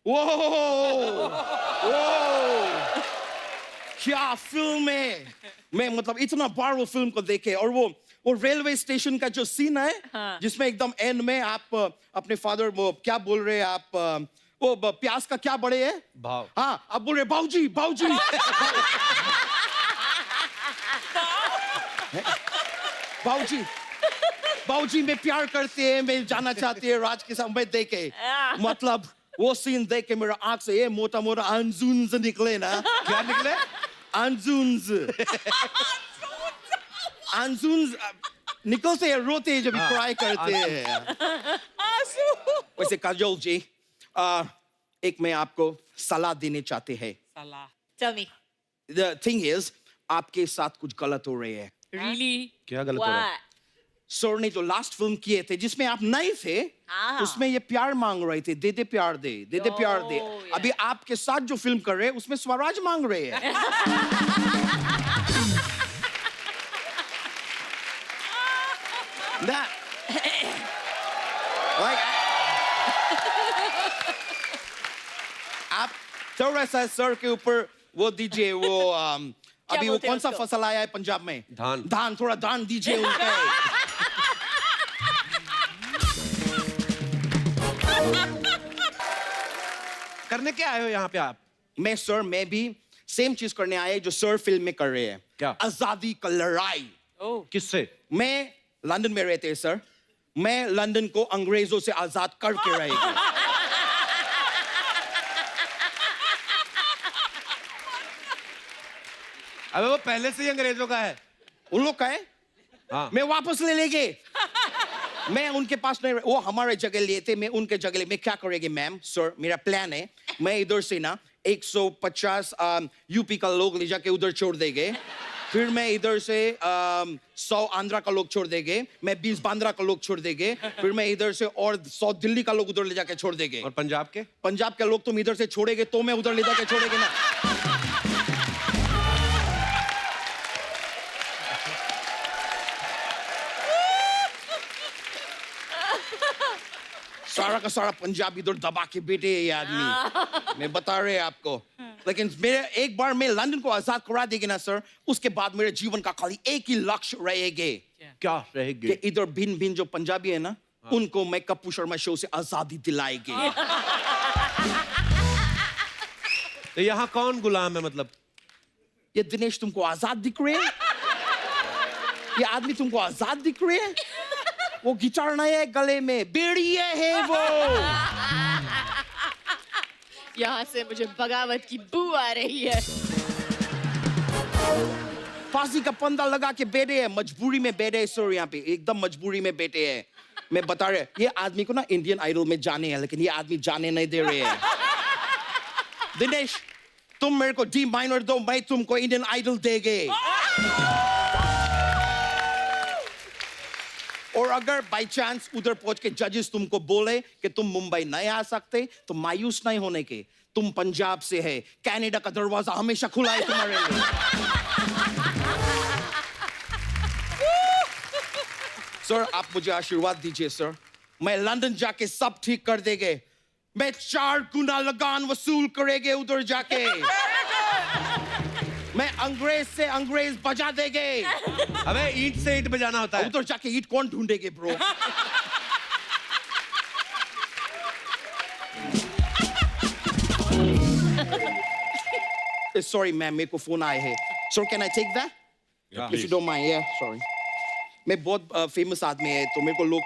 वो क्या फिल्म है, मैं मतलब इतना बार वो फिल्म को देखे। और वो रेलवे स्टेशन का जो सीन है, जिसमें एकदम एंड में आप अपने फादर, वो क्या बोल रहे हैं आप, वो प्याज का क्या बड़े है भाव, हाँ आप बोल रहे बाऊजी बाऊजी। बाऊजी बाऊजी में प्यार करते हैं, मैं जाना चाहती है राज के साथ, मैं देखे मतलब वो सीन देख के मेरा आंख से ये मोटा मोटा अंजुन्स निकले ना। क्या निकले? अंजुन्स। अंजुन्स निकलते हैं, रोते हैं जब क्राई करते हैं। वैसे काजोल जी, एक मैं आपको सलाह देने चाहते हैं। सलाह? Tell me. The thing is, आपके साथ कुछ गलत हो रहे हैं। Really? क्या गलत हो रहा है? सर ने जो लास्ट फिल्म किए थे जिसमें आप नहीं थे, उसमें ये प्यार मांग रहे थे, दे दे प्यार दे, दे दे प्यार दे। अभी आपके साथ जो फिल्म कर रहे हैं उसमें स्वराज मांग रहे हैं। आप थोड़ा सा सर के ऊपर वो दीजिए, वो अभी वो कौन सा फसल आया है पंजाब में? धान। धान, थोड़ा धान दीजिए उनके। करने क्या आए हो यहाँ पे आप? मैं भी सेम चीज करने आए जो सर फिल्म में कर रहे हैं। क्या? आजादी का लड़ाई। किससे? मैं लंदन में रहते हैं सर, मैं लंदन को अंग्रेजों से आजाद करके रहेगा। अबे वो पहले से ही अंग्रेजों का है। उन लोग का है, हाँ। मैं वापस ले लेंगे। मैं उनके पास नहीं, वो हमारे जगह लिए थे, मैं उनके जगह ले। मैं क्या करेंगे मैम, सर मेरा प्लान है, मैं इधर से ना 150 यूपी का लोग ले जाके उधर छोड़ देंगे, फिर मैं इधर से 100 आंध्रा का लोग छोड़ देंगे, मैं 20 बांद्रा का लोग छोड़ देंगे, फिर मैं इधर से और 100 दिल्ली का लोग उधर ले जाके छोड़ देंगे। और पंजाब के? पंजाब के लोग तुम इधर से छोड़ेगे तो मैं उधर ले जाके छोड़ेंगे ना। सारा का सारा पंजाब इधर दबा के बैठे है ये आदमी, मैं बता रहे हैं आपको। लेकिन मेरे एक बार मैं लंदन को आजाद करा देंगे ना सर, उसके बाद मेरे जीवन का खाली एक ही लक्ष्य रहेगा। क्या रहेगा? कि इधर भिन्न भिन्न जो पंजाबी है ना, उनको मैं कपूर शर्मा शो से आजादी दिलाएगी। तो यहाँ कौन गुलाम है मतलब? ये दिनेश तुमको आजाद दिख रहे हैं? ये आदमी तुमको आजाद दिख रहे हैं? वो गिटार नहीं है गले में, बेड़िए है वो। यहाँ से मुझे बगावत की बू आ रही है। फांसी का फंदा लगा के बैठे हैं, मजबूरी में बैठे हैं सर, यहाँ पे एकदम मजबूरी में बैठे हैं। मैं बता रहे, ये आदमी को ना इंडियन आइडल में जाने हैं, लेकिन ये आदमी जाने नहीं दे रहे हैं। दिनेश तुम मेरे को डी माइनर दो, मैं तुमको इंडियन आइडल देंगे। और अगर बाई चांस उधर पहुंच के जजेस तुमको बोले कि तुम मुंबई नहीं आ सकते तो मायूस नहीं होने के, तुम पंजाब से है, कनाडा का दरवाजा हमेशा खुला है तुम्हारे लिए। सर आप मुझे आशीर्वाद दीजिए सर, मैं लंदन जाके सब ठीक कर देंगे, मैं 4 गुना लगान वसूल करेंगे उधर जाके, मैं अंग्रेज से अंग्रेज बजा देंगे। अबे ईंट से ईंट बजाना होता है। उधर जाके ईंट कौन ढूंढेगे ब्रो? सॉरी मैम, मेरे को फोन आए हैं। Sir can I take that? If you don't mind. या सॉरी, मैं बहुत फेमस आदमी है तो मेरे को लोग,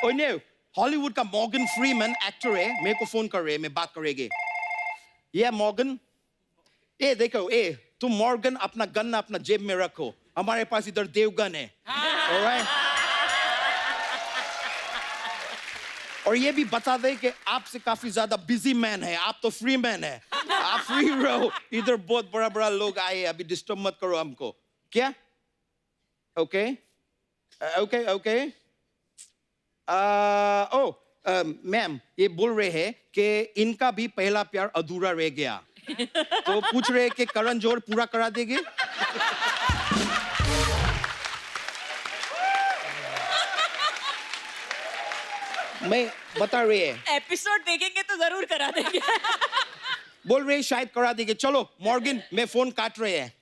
ओए नो, हॉलीवुड का मॉर्गन फ्रीमैन एक्टर है, मेरे को फोन कर रहे हैं, मैं बात करेंगे। ये मॉर्गन, ए देखो, ए तुम मॉर्गन अपना गन अपना जेब में रखो, हमारे पास इधर देवगन है। ऑलराइट? और ये भी बता दे कि आपसे काफी ज्यादा बिजी मैन है, आप तो फ्री मैन है, आप फ्री रहो। इधर बहुत बड़ा बड़ा लोग आए, अभी डिस्टर्ब मत करो हमको। क्या? Okay okay okay. ओ मैम, ये बोल रहे हैं कि इनका भी पहला प्यार अधूरा रह गया, तो पूछ रहे कि करण जौहर पूरा करा देंगे? मैं बता रही है, एपिसोड देखेंगे तो जरूर करा देंगे। बोल रहे शायद करा देंगे। चलो मॉर्गन, मैं फोन काट रहे हैं।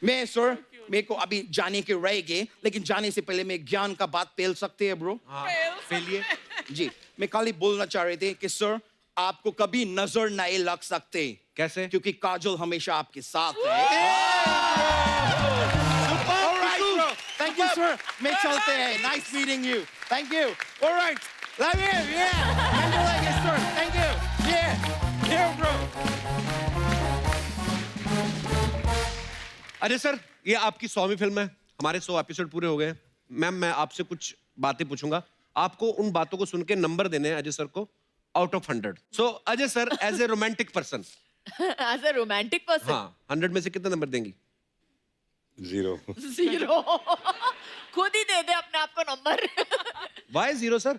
मैं सर, मेरे को अभी जाने के रहेंगे, लेकिन जाने से पहले मैं ज्ञान का बात पेल सकते हैं ब्रो? फेलिए। जी, मैं खाली बोलना चाह रहे थे कि सर आपको कभी नजर नहीं लग सकते। कैसे? क्योंकि काजल हमेशा आपके साथ है। थैंक यू सर, मैं चलते हैं। Nice meeting you, thank you. Alright, love you. या सर, थैंक यू। या ब्रो। अजय सर, ये आपकी 100वीं फिल्म है, हमारे 100 एपिसोड पूरे हो गए। मैम, मैं आपसे कुछ बातें पूछूंगा, आपको उन बातों को सुन के नंबर देने हैं अजय सर को out of 100। So Ajay sir, as a romantic person, as a romantic person, हाँ, 100 में से कितना नंबर देंगी? 0। 0। खुद ही दे दे अपने आप को नंबर। Y 0 sir?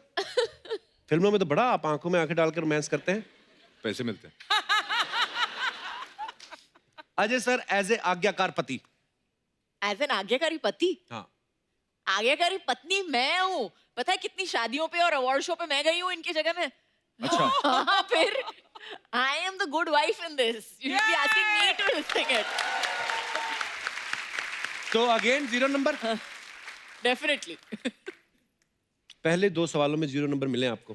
फिल्मों में तो बड़ा आप आंखों में आंखें डालकर रोमांस करते हैं। पैसे मिलते हैं। अजय सर, एज ए आज्ञाकार पति। एज एन आज्ञाकारी पति? हाँ। आज्ञाकारी पत्नी मैं हूँ। पता है कितनी शादियों पे और अवार्ड शो पे मैं गई हूँ इनकी जगह में। अच्छा। हाँ, फिर I am the good wife in this. You should be asking me to sing it. तो अगेन 0 नंबर? Definitely. पहले 2 सवालों में 0 नंबर मिले आपको।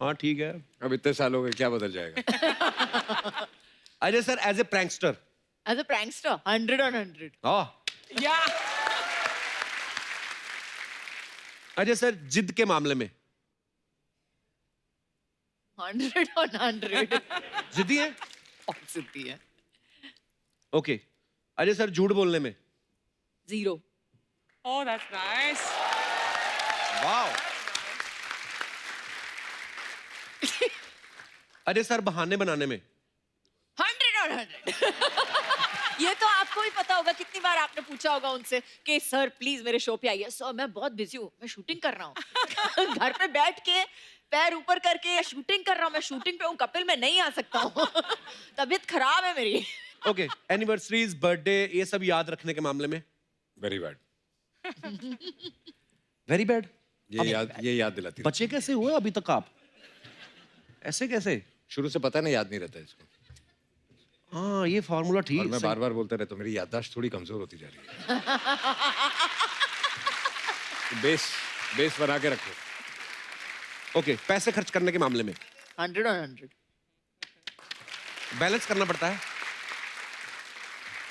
हाँ ठीक है। अब इतने साल हो गए, क्या बदल जाएगा? Ajay sir, as a prankster. As a prankster, 100 on 100. Yeah. Ajay sir, जिद के मामले में 100 on 100. जिद्दी है? बहुत सिद्धि है. ओके। अजय सर, झूठ बोलने में 0. Oh, that's nice. Wow. Ajay sir, बहाने बनाने में 100 on 100. ये तो आपको भी पता होगा, कितनी बार आपने पूछा होगा उनसे कि सर प्लीज मेरे शो पे आइए। सर मैं बहुत बिजी हूँ, मैं शूटिंग कर रहा हूँ। घर पे बैठ के पैर ऊपर करके शूटिंग कर रहा हूँ, मैं शूटिंग पे हूँ, कपिल मैं नहीं आ सकता हूँ। तबीयत खराब है मेरी। ओके। एनिवर्सरीज, बर्थडे, ये सब याद रखने के मामले में वेरी बैड। Very bad. ये याद दिलाती है। बच्चे कैसे हुए अभी तक आप? ऐसे कैसे? शुरू से पता है ना, याद नहीं रहता है इसको। हाँ, ये फॉर्मूला ठीक। और मैं बार बार बोलता रहता हूँ, मेरी याददाश्त थोड़ी कमजोर होती जा रही है। तो बेस बना के रखो। ओके। पैसे खर्च करने के मामले में 100 on 100. बैलेंस करना पड़ता है।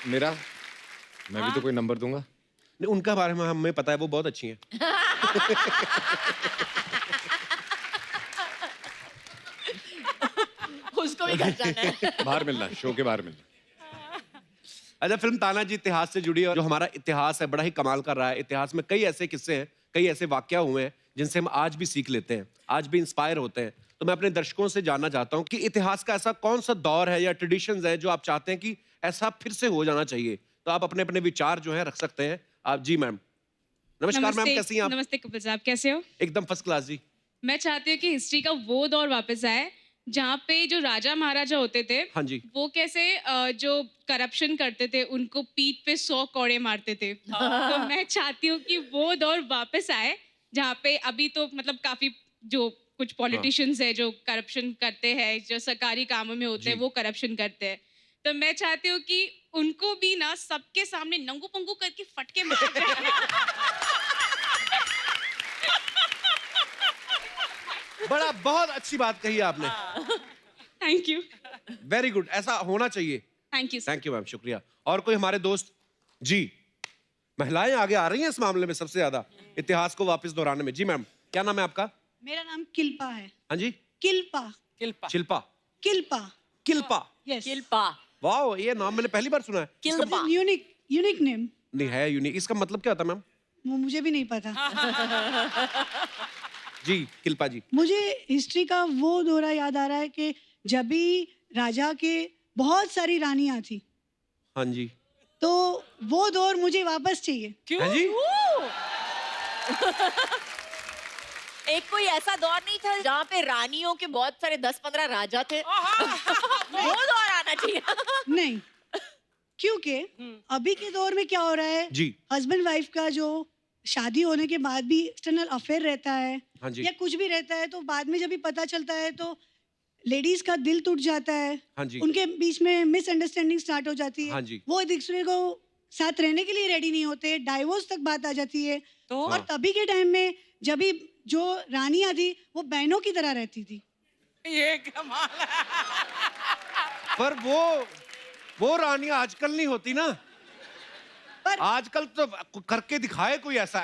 मेरा, मैं भी तो कोई नंबर दूंगा। नहीं, उनका बारे में हमें पता है, वो बहुत अच्छी हैं। उसको भी घर जाना है। बाहर मिलना, शो के बाहर मिलना। अच्छा, फिल्म तानाजी इतिहास से जुड़ी है, और जो हमारा इतिहास है बड़ा ही कमाल का रहा है। इतिहास में कई ऐसे किस्से हैं, कई ऐसे वाकया हुए हैं जिनसे हम आज भी सीख लेते हैं, आज भी इंस्पायर होते हैं। तो मैं अपने दर्शकों से जानना चाहता हूँ कि इतिहास का ऐसा कौन सा दौर है या ट्रेडिशंस है जो आप चाहते हैं कि ऐसा फिर से हो जाना चाहिए। तो आप अपने अपने विचार जो है रख सकते हैं आप। जी मैम। नमस्कार मैम, कैसी हैं आप? नमस्ते कपिल साहब, कैसे हो? एकदम फर्स्ट क्लास जी। मैं चाहती हूँ कि हिस्ट्री का वो दौर वापस आए जहाँ पे जो राजा महाराजा होते थे, हाँ जी। वो कैसे जो करप्शन करते थे उनको पीठ पे 100 कौड़े मारते थे। तो मैं चाहती हूँ कि वो दौर वापस आए जहाँ पे अभी तो मतलब काफी जो कुछ पॉलिटिशियंस है जो करप्शन करते हैं, जो सरकारी कामों में होते हैं वो करप्शन करते हैं। तो मैं चाहती हूँ कि उनको भी ना सबके सामने नंगू पंगू करके फटके मारे जाए। बड़ा बहुत अच्छी बात कही आपने। Thank you. वेरी गुड, ऐसा होना चाहिए। Thank you. Thank you ma'am, शुक्रिया। और कोई हमारे दोस्त? जी, महिलाएं आगे आ रही हैं इस मामले में सबसे ज्यादा इतिहास को वापस दोहराने में। जी मैम, क्या नाम है आपका? मेरा नाम किल्पा है। हाँ जी। किल्पा। शिल्पा। किल्पा। किल्पा। यस। वाह, ये नाम मैंने पहली बार सुना है। Unique name. नहीं है यूनिक, इसका मतलब क्या होता है मैम? वो मुझे भी नहीं पता। जी किल्पा जी। मुझे हिस्ट्री का वो दौरा याद आ रहा है कि जब भी राजा के बहुत सारी रानियां थी, हाँ जी। तो वो दौर मुझे वापस चाहिए। क्यों? हाँ जी? एक कोई ऐसा दौर नहीं था जहाँ पे रानियों के बहुत सारे 10-15 राजा थे? वो दौर आना चाहिए। नहीं, क्योंकि अभी के दौर में क्या हो रहा है जी। हस्बैंड वाइफ का जो शादी होने के बाद भी एक्सटर्नल अफेयर रहता है, हाँ जी। या कुछ भी रहता है, तो बाद में जब भी पता चलता है तो लेडीज का दिल टूट जाता है। हाँ जी। उनके बीच में मिसअंडरस्टैंडिंग स्टार्ट हो जाती है। हाँ जी। वो एक दूसरे को साथ रहने के लिए रेडी नहीं होते, डाइवोर्स तक बात आ जाती है। तो और तभी के टाइम में जब भी जो रानियां थी वो बहनों की तरह रहती थी। ये कमाल है। पर वो रानियां आजकल नहीं होती ना। पर आजकल तो करके दिखाए कोई ऐसा,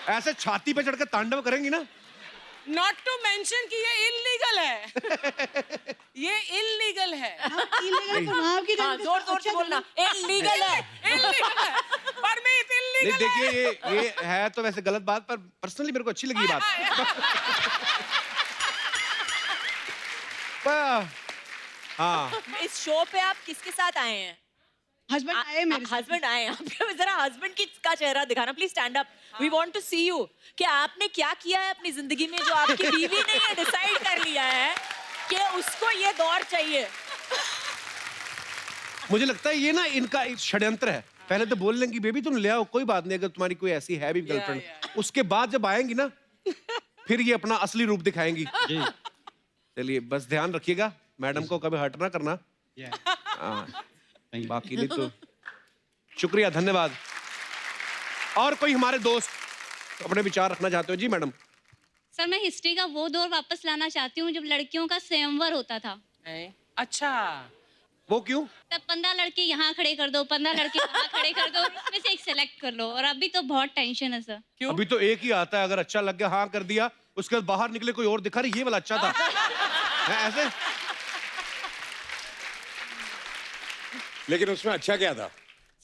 ऐसे छाती पे चढ़ के तांडव करेंगी ना। नॉट टू मेंशन कि ये इलीगल है। ये इलीगल है। जोर जोर से बोलना, इलीगल है। परमिट नहीं इलीगल देखिए, ये है तो वैसे गलत बात, पर पर्सनली मेरे को अच्छी लगी ये बात। हाँ। इस शो पे आप किसके साथ आए हैं? हस्बैंड आए मेरे साथ। हस्बैंड आए हैं। आप जरा हस्बैंड का चेहरा दिखाना please. Stand up, we want to see you. कि आपने क्या किया है अपनी जिंदगी में जो आपकी बीवी ने ये डिसाइड कर लिया है कि उसको ये दौर चाहिए। मुझे लगता है ये ना इनका एक षड्यंत्र है। पहले तो बोल लेंगी बेबी तुम ले आओ, कोई बात नहीं, अगर तुम्हारी कोई ऐसी है भी गर्लफ्रेंड। उसके बाद जब आएंगी ना फिर ये अपना असली रूप दिखाएंगी। चलिए बस ध्यान रखिएगा, मैडम को कभी हर्ट ना करना। बाकी नहीं तो शुक्रिया, धन्यवाद। और कोई हमारे दोस्त अपने विचार रखना चाहते हो? जी मैडम। सर मैं हिस्ट्री का वो दौर वापस लाना चाहती हूँ जब लड़कियों का स्वयंवर होता था। अच्छा, वो क्यों? तब 15 लड़के यहाँ खड़े कर दो, 15 लड़के वहाँ खड़े कर दो, उसमें से एक सेलेक्ट कर लो। और अभी तो बहुत टेंशन है सर। क्यों? अभी तो एक ही आता है, अगर अच्छा लग गया हाँ कर दिया, उसके बाद बाहर निकले कोई और दिखा रही ये वाला अच्छा था। ऐसे। लेकिन उसमें अच्छा क्या था?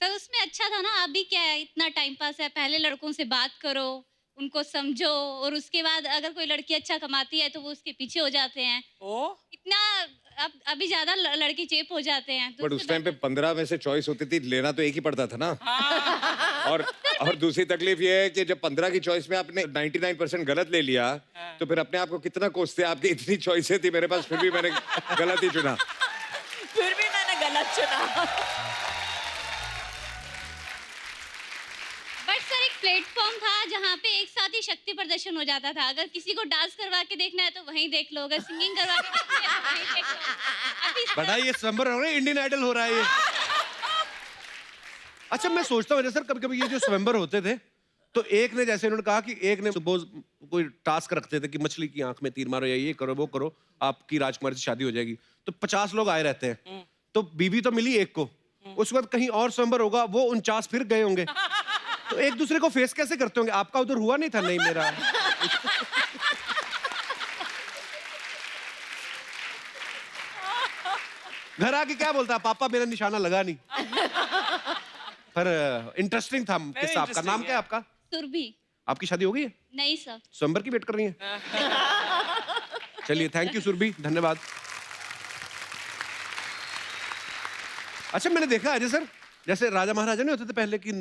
सर उसमें अच्छा था ना, अभी क्या है इतना टाइम पास है। पहले लड़कों से बात करो, उनको समझो, और उसके बाद अगर कोई लड़की अच्छा कमाती है तो वो उसके पीछे हो जाते हैं। इतना अभी ज्यादा लड़के चेप हो जाते हैं। तो बट उस टाइम पे 15 में से चॉइस होती थी, लेना तो एक ही पड़ता था ना। और दूसरी तकलीफ ये है कि जब 15 की चॉइस में आपने 99% गलत ले लिया तो फिर अपने आप को कितना कोसते। आपकी इतनी चॉइसें थी मेरे पास, फिर भी मैंने गलत ही चुना। फिर भी मैंने गलत चुना। बट सर एक प्लेटफॉर्म था जहाँ पे एक साथ ही शक्ति प्रदर्शन हो जाता था। अगर किसी को डांस करवा के देखना है तो वहीं देख लो, अगर सिंगिंग करवा के देखना है तो वहीं देख लो। बड़ा ये स्वयंवर हो रहा है, इंडियन आइडल हो रहा है ये। अच्छा मैं सोचता हूँ सर, कभी कभी ये जो स्वयंवर होते थे तो एक ने, जैसे उन्होंने कहा कि एक ने सपोज कोई टास्क रखते थे कि मछली की आंख में तीर मारो या ये करो वो करो, आपकी राजकुमारी से शादी हो जाएगी। तो 50 लोग आए रहते हैं, तो बीवी तो मिली एक को, उसके बाद कहीं और स्वयंवर होगा, वो 49 फिर गए होंगे। तो एक दूसरे को फेस कैसे करते होंगे? आपका उधर हुआ नहीं था? नहीं मेरा। घर आके क्या बोलता, पापा मेरा निशाना लगा नहीं। पर इंटरेस्टिंग था किस्सा। आपका नाम क्या है आपका? सुरभि। आपकी शादी हो गई है? नहीं सर। स्वयंवर की वेट कर रही है? चलिए, थैंक यू सुरभि, धन्यवाद। अच्छा, मैंने देखा अजय सर, जैसे राजा महाराजा नहीं होते थे पहले की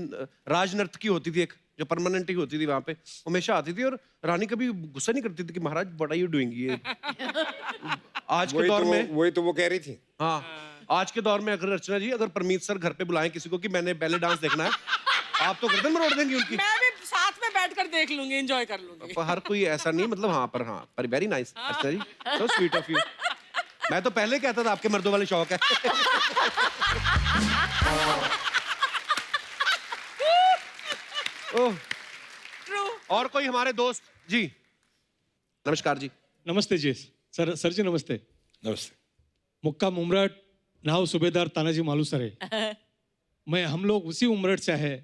राज नर्तकी होती थी एक, जो परमानेंट ही होती थी वहां पे, हमेशा आती थी और रानी कभी गुस्सा नहीं करती थी कि महाराज व्हाट आर यू डूइंग ये। आज के दौर में वही तो वो कह रही थी। हाँ, आज के दौर में अगर अर्चना जी, अगर परमीत सर घर पे बुलाएं किसी को कि मैंने बैले डांस देखना है, आप तो गर्दन मरोड़ देंगी उनकी। मैं भी साथ में बैठकर देख लूंगी, एंजॉय कर लूंगी। हर कोई ऐसा नहीं, मतलब हाँ पर very nice Archana ji, so sweet of you. मैं तो पहले कहता था आपके मर्दों वाले शौक है। ओह, और कोई हमारे दोस्त जी? नमस्कार जी। नमस्ते जी। सर जी नमस्ते। नमस्ते। मुक्काम उमरठ, नाव सूबेदार तानाजी मालूसर है। मैं हम लोग उसी उमरठ से है,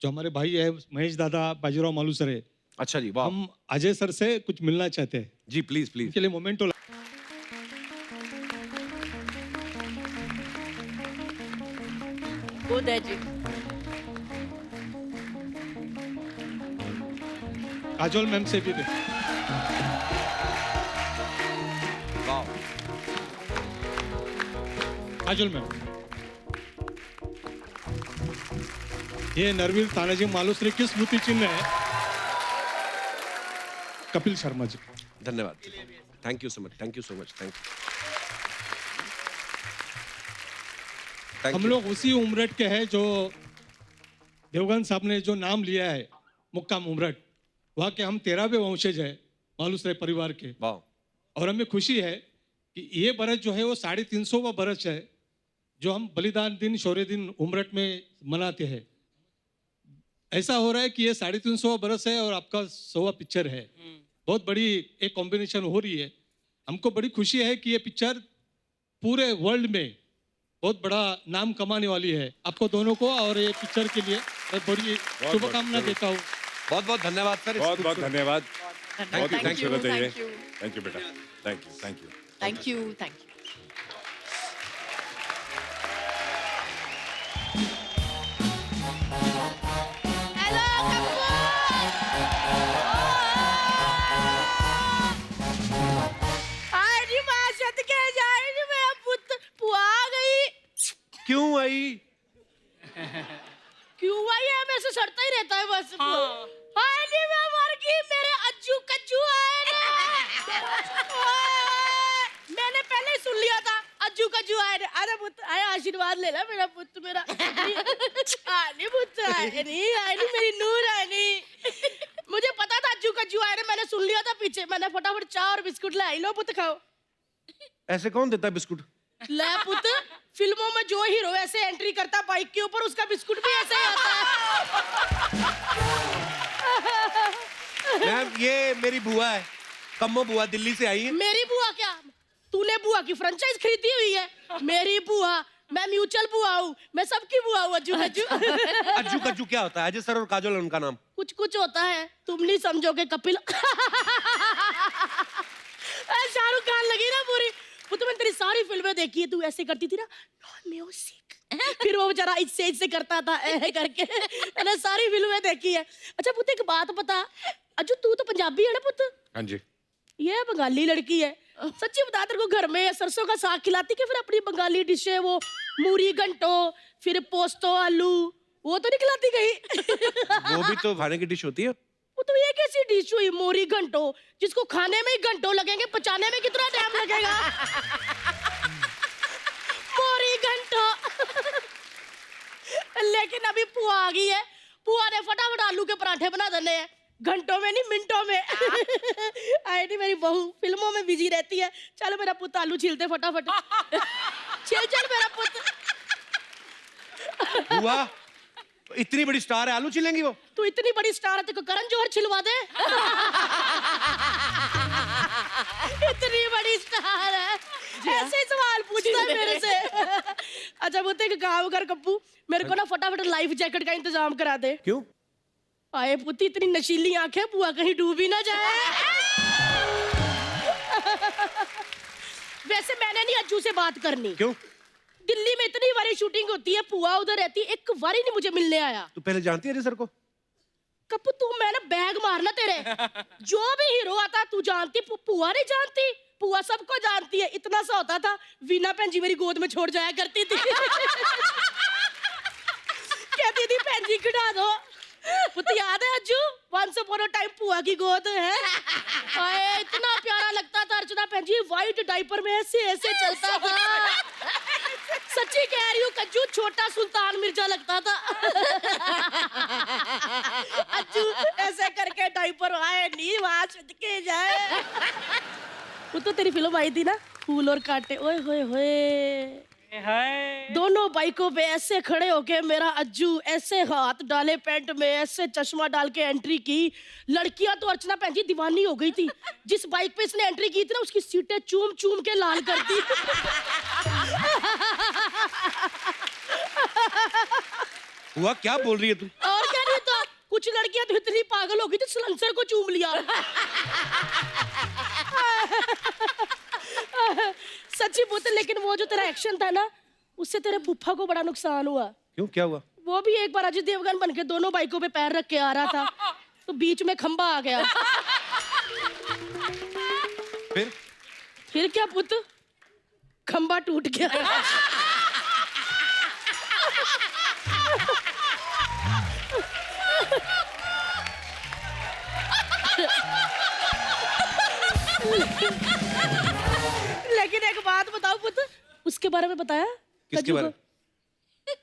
जो हमारे भाई है महेश दादा बाजीराव मालूसर है। अच्छा जी, वाह। हम अजय सर से कुछ मिलना चाहते हैं जी, प्लीज प्लीज। के लिए मोमेंटो। गुड है जी। काजोल मैम से भी दे। काजोल मैम, ये नरवीर तानाजी मालूसरे की स्मृति चिन्ह है। कपिल शर्मा जी। धन्यवाद, thank you so much, thank you so much, thank you. हम लोग उसी उमरठ के हैं जो देवगन साहब ने जो नाम लिया है मुक्काम उमरठ, वहाँ के हम 13वें वंशज है मालूसरे परिवार के। और हमें खुशी है कि ये बरस जो है वो 350वां बरस है जो हम बलिदान दिन शौर्य दिन उमरठ में मनाते हैं। ऐसा हो रहा है कि ये 350वां बरस है और आपका 100वां पिक्चर है। बहुत बड़ी एक कॉम्बिनेशन हो रही है। हमको बड़ी खुशी है कि ये पिक्चर पूरे वर्ल्ड में बहुत बड़ा नाम कमाने वाली है। आपको दोनों को और ये पिक्चर के लिए मैं बड़ी शुभकामना देता हूँ। बहुत बहुत धन्यवाद सर। बहुत बहुत धन्यवाद। Thank you, thank you thank you. Thank you बेटा, thank you thank you thank you, thank you. क्यों आई? क्यों आई है? मैं से सड़ता ही रहता है बस। हाय नी मैं मर गई, मेरे अज्जू कज्जू आए ना। मैंने पहले ही सुन लिया था अज्जू कज्जू आए ना। अरे पुत्र आए, आशीर्वाद ले ला मेरा पुत्र मेरा। आनी पुत्र आए नहीं मेरी नूर आनी। मुझे पता था अज्जू कज्जू आए ना, मैंने सुन लिया था पीछे। मैंने फटाफट चाय और बिस्कुट लाई। लो पुत्र खाओ। ऐसे कौन देता है बिस्कुट? ले पुत्र, फिल्मों में जो हीरो ऐसे एंट्री करता बाइक के ऊपर, उसका बिस्कुट भी ऐसे ही आता है। मैम ये मेरी बुआ है, कम्मो बुआ, दिल्ली से आई है। मेरी बुआ क्या? तूने बुआ की फ्रेंचाइज खरीदी हुई है? मेरी बुआ, मैं म्यूचुअल बुआ हूँ, मैं सबकी बुआ हूँ। अज्जू कज्जू। अज्जू कज्जू क्या होता है? अजय सर और काजोल उनका नाम। कुछ कुछ होता है, तुम नहीं समझोगे कपिल। शाहरुख खान लगी ना पूरी। वो तो मैंने तेरी सारी फिल्में देखी है, तू ऐसे करती थी ना म्यूजिक, फिर वो बेचारा इससे करता था करके। मैंने सारी फिल्में देखी है। अच्छा पुत्र एक बात बता, अज्जू तू तो पंजाबी है ना पुत्र? हाँ जी। ये बंगाली लड़की है। सच्ची बता, तेरे को घर में सरसों का साग खिलाती कि फिर अपनी बंगाली डिश है वो मूरी घंटो, फिर पोस्तो आलू, वो तो नहीं खिलाती कहीं? वो भी तो खाने की डिश होती है। वो तो ये कैसी डिश हुई मोरी घंटो, जिसको खाने में ही घंटों लगेंगे, पचाने में कितना टाइम लगेगा? मोरी घंटो। लेकिन अभी पुआ आ गई है, पुआ ने फटाफट आलू के पराठे बना देने हैं, घंटों में नहीं मिनटों में। आई नहीं मेरी बहू फिल्मों में बिजी रहती है। चल मेरा पुत्र आलू छीलते फटाफट। चल मेरा पुत्र। बुआ इतनी बड़ी स्टार है, आलू छिलेंगी वो? तू इतनी बड़ी स्टार है, तेरे को करण जौहर छिलवा दे। इतनी बड़ी स्टार है, ऐसे सवाल पूछता है मेरे से। अच्छा वो एक काम कर कप्पू, मेरे को ना फटाफट लाइफ जैकेट का इंतजाम करा दे। क्यों? आए पुती इतनी नशीली आंखें, बुआ कहीं डूब ही ना जाए। वैसे मैंने नहीं अज्जू से बात करनी। क्यों? दिल्ली में इतनी बारी शूटिंग होती है, पुआ उधर रहती है, एक बारी नहीं मुझे मिलने आया। तू पहले जानती है अजय सर को? कप्पू तू मैं ना बैग मारना तेरे जो भी हीरो आता तू जानती पुआ नहीं जानती पुआ सबको जानती है इतना सा होता था वीना भैन जी मेरी गोद में छोड़ जाया करती थी कहती थी भैन जी खिड़ा दो पुत याद है Ajju once upon a time पुआ की गोद है आए इतना प्यारा लगता था अर्चना भैन जी वाइट डायपर में ऐसे ऐसे चलता था सच्ची कह रही हूँ कज्जू छोटा सुल्तान मिर्जा लगता था अज्जू ऐसे करके डायपर आए नी वहां के जाए वो तो तेरी फिल्म आई थी ना फूल और कांटे ओए होए होए दोनों बाइकों पे ऐसे खड़े होके मेरा अज्जू ऐसे हाथ डाले पैंट में ऐसे चश्मा डाल के एंट्री की लड़कियां तो अर्चना भैन जी दीवानी हो गई थी जिस बाइक पे इसने एंट्री की थी ना उसकी सीटें चूम चूम के लाल कर दी हुआ क्या बोल रही है तू? और क्या नहीं तो कुछ लड़कियां तो इतनी पागल हो गई थी सलेंसर को चूम लिया सच्ची पुत्र लेकिन वो जो तेरा एक्शन था ना उससे तेरे फूफा को बड़ा नुकसान हुआ क्यों क्या हुआ? वो भी एक बार अजय देवगन बन के दोनों बाइकों पे पैर रख के आ रहा था तो बीच में खंबा आ गया फिर क्या पुत्र खंबा टूट गया लेकिन एक बात बताओ पुत्र उसके बारे में बताया किसके बारे में?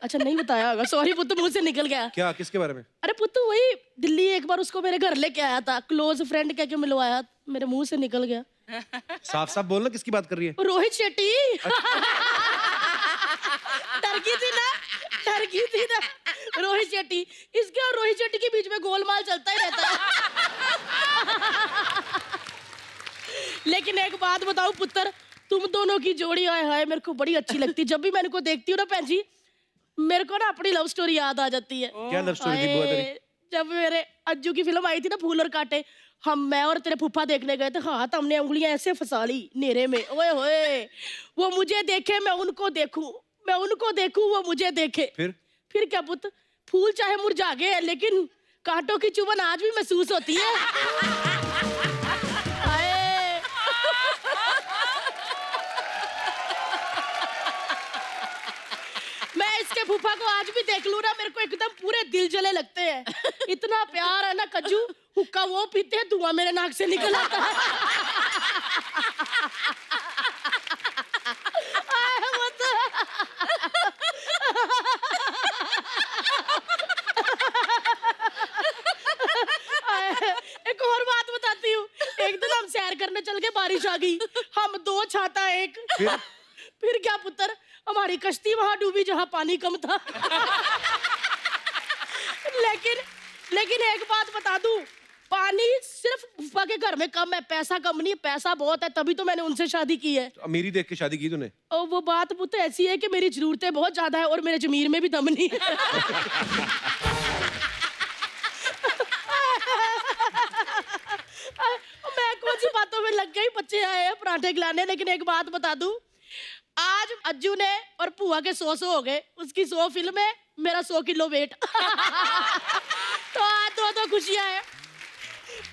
अच्छा नहीं बताया होगा सॉरी पुत्र मुंह से निकल गया क्या किसके बारे में? अरे पुत्र वही दिल्ली एक बार उसको मेरे घर लेके आया था क्लोज फ्रेंड कह के मिलवाया मेरे मुंह से निकल गया साफ साफ बोलना किसकी बात कर रही है? रोहित शेट्टी डर गई थी ना रोहित शेट्टी इसके और रोहित शेट्टी के बीच में गोलमाल चलता ही रहता है लेकिन एक बात बताओ पुत्र तुम दोनों की जोड़ी आए हाय मेरे को बड़ी अच्छी लगती जब भी मैं इनको देखती हूँ ना भैन जी मेरे को ना अपनी लव स्टोरी याद आ जाती है क्या लव स्टोरी थी बुआ तेरी? जब मेरे अज्जू की फिल्म आई थी ना फूल और कांटे मैं और तेरे फूफा देखने गए थे हाथ हमने उंगलियां ऐसे फंसा ली नेरे में ओए होए वो मुझे देखे मैं उनको देखूं वो मुझे देखे फिर क्या पुत्र फूल चाहे मुरझा गए लेकिन कांटों की चुभन आज भी महसूस होती है मैं इसके फूफा को आज भी देख लूं ना मेरे को एकदम पूरे दिल जले लगते हैं इतना प्यार है ना कज्जू हुक्का वो पीते हैं धुआं मेरे नाक से निकल आता है एक और बात बताती हूँ एक दिन हम सैर करने चल के बारिश आ गई हम दो छाता एक फिर क्या पुत्र हमारी कश्ती वहां डूबी जहां पानी कम था लेकिन एक बात बता दूं पानी सिर्फ फूफा के घर में कम है पैसा कम नहीं पैसा बहुत है तभी तो मैंने उनसे शादी की है अमीरी देख के शादी की तूने? और वो बात पुत्र ऐसी है कि मेरी जरूरतें बहुत ज्यादा है और मेरे जमीर में भी दम नहीं है मैं कौन सी बातों में लग गई बच्चे आए हैं पराठे खिलाने लेकिन एक बात बता दूं आज अज्जू ने और पुआ के 100 हो गए उसकी 100 फिल्म है मेरा 100 किलो वेट तो आज दो खुशियां हैं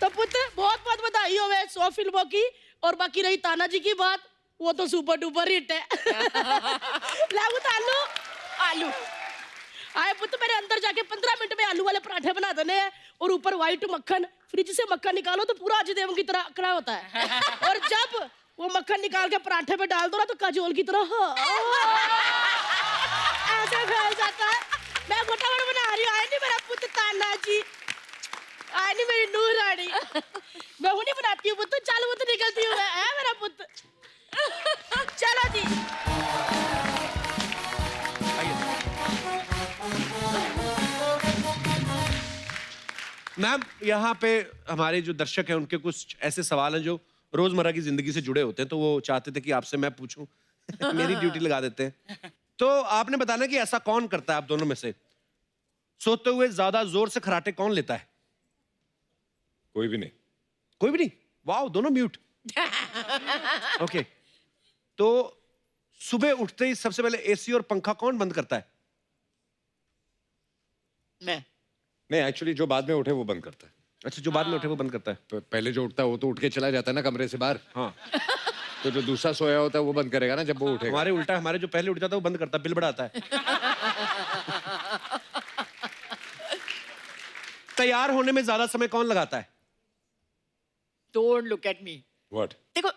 तो पुत्र बहुत बहुत बधाई हो 100 फिल्मों की और बाकी रही तानाजी की बात वो तो सुपर डुपर हिट है लागू आलू आलू आए पुत्र मेरे अंदर जाके 15 मिनट में आलू वाले पराठे बना देने हैं और ऊपर व्हाइट मक्खन फ्रिज से मक्खन निकालो तो पूरा अजय देवगन की तरह अकड़ा होता है और जब वो मक्खन निकाल के पराठे पे डाल दो ना तो काजोल की तरह ऐसे फैल जाता है मैं फटाफट बना रही हूँ आए नहीं मेरा पुत्र तानाजी आए नहीं मेरी नूर रानी मैं हूँ नहीं बनाती हूँ पुत्र चल वो तो निकलती हूँ मैं मेरा पुत्र चलो जी मैम यहाँ पे हमारे जो दर्शक हैं उनके कुछ ऐसे सवाल हैं जो रोजमर्रा की जिंदगी से जुड़े होते हैं तो वो चाहते थे कि आपसे मैं पूछूं मेरी ड्यूटी लगा देते हैं तो आपने बताना कि ऐसा कौन करता है आप दोनों में से सोते हुए ज्यादा जोर से खराटे कौन लेता है? कोई भी नहीं। कोई भी नहीं? वाह दोनों म्यूट ओके तो सुबह उठते ही सबसे पहले एसी और पंखा कौन बंद करता है? मैं। नहीं एक्चुअली जो बाद में उठे वो बंद करता है। अच्छा, जो बाद में उठे वो बंद करता है। पहले जो उठता है वो तो उठ के चला जाता है ना कमरे से बाहर। हाँ। तो जो दूसरा सोया होता है वो बंद करेगा ना जब वो उठेगा। हमारे उल्टा, हमारे जो पहले उठ जाता है वो बंद करता है, बिल बढ़ाता है। तैयार होने में ज्यादा समय कौन लगाता है? Don't look at me. What? देखो,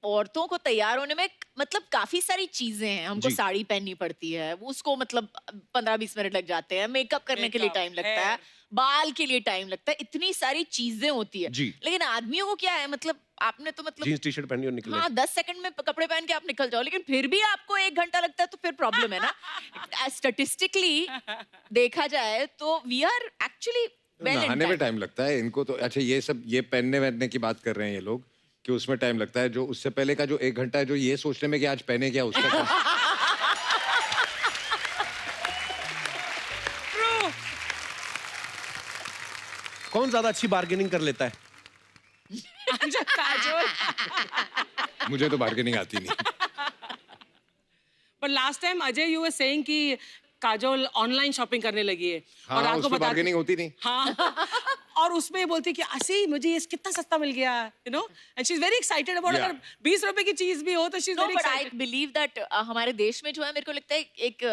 औरतों को तैयार होने में मतलब काफी सारी चीजें हैं। हमको जी। साड़ी पहननी पड़ती है, उसको मतलब 15-20 मिनट लग जाते हैं, मेकअप करने के लिए टाइम लगता है, बाल के लिए टाइम लगता है, इतनी सारी चीजें होती है। जी। लेकिन आदमियों को क्या है, मतलब आपने तो मतलब जीन्स टी शर्ट पहनी और निकले। हाँ 10 सेकंड में कपड़े पहन के आप निकल जाओ, लेकिन फिर भी आपको 1 घंटा लगता है, तो फिर प्रॉब्लम है ना। स्टैटिस्टिकली देखा जाए तो वी आर एक्चुअली नहाने में टाइम लगता है इनको तो। अच्छा ये सब ये पहनने वहनने की बात कर रहे हैं ये लोग कि उसमें टाइम लगता है, जो उससे पहले का जो 1 घंटा है जो ये सोचने में कि आज पहने क्या उसका क्या? कौन ज्यादा अच्छी बार्गेनिंग कर लेता है? मुझे तो बार्गेनिंग आती नहीं। पर last time Ajay you were saying कि काजोल ऑनलाइन शॉपिंग करने लगी है। हाँ, और आपको उसमें बता बार्गेनिंग होती नहीं। हाँ और उसमें ये बोलती है कि असी मुझे ये कितना सस्ता मिल गया, you know, and she is very excited about. अगर 20 रुपए की चीज भी हो तो she is very but I excited. Believe that हमारे देश में जो है, मेरे को लगता है एक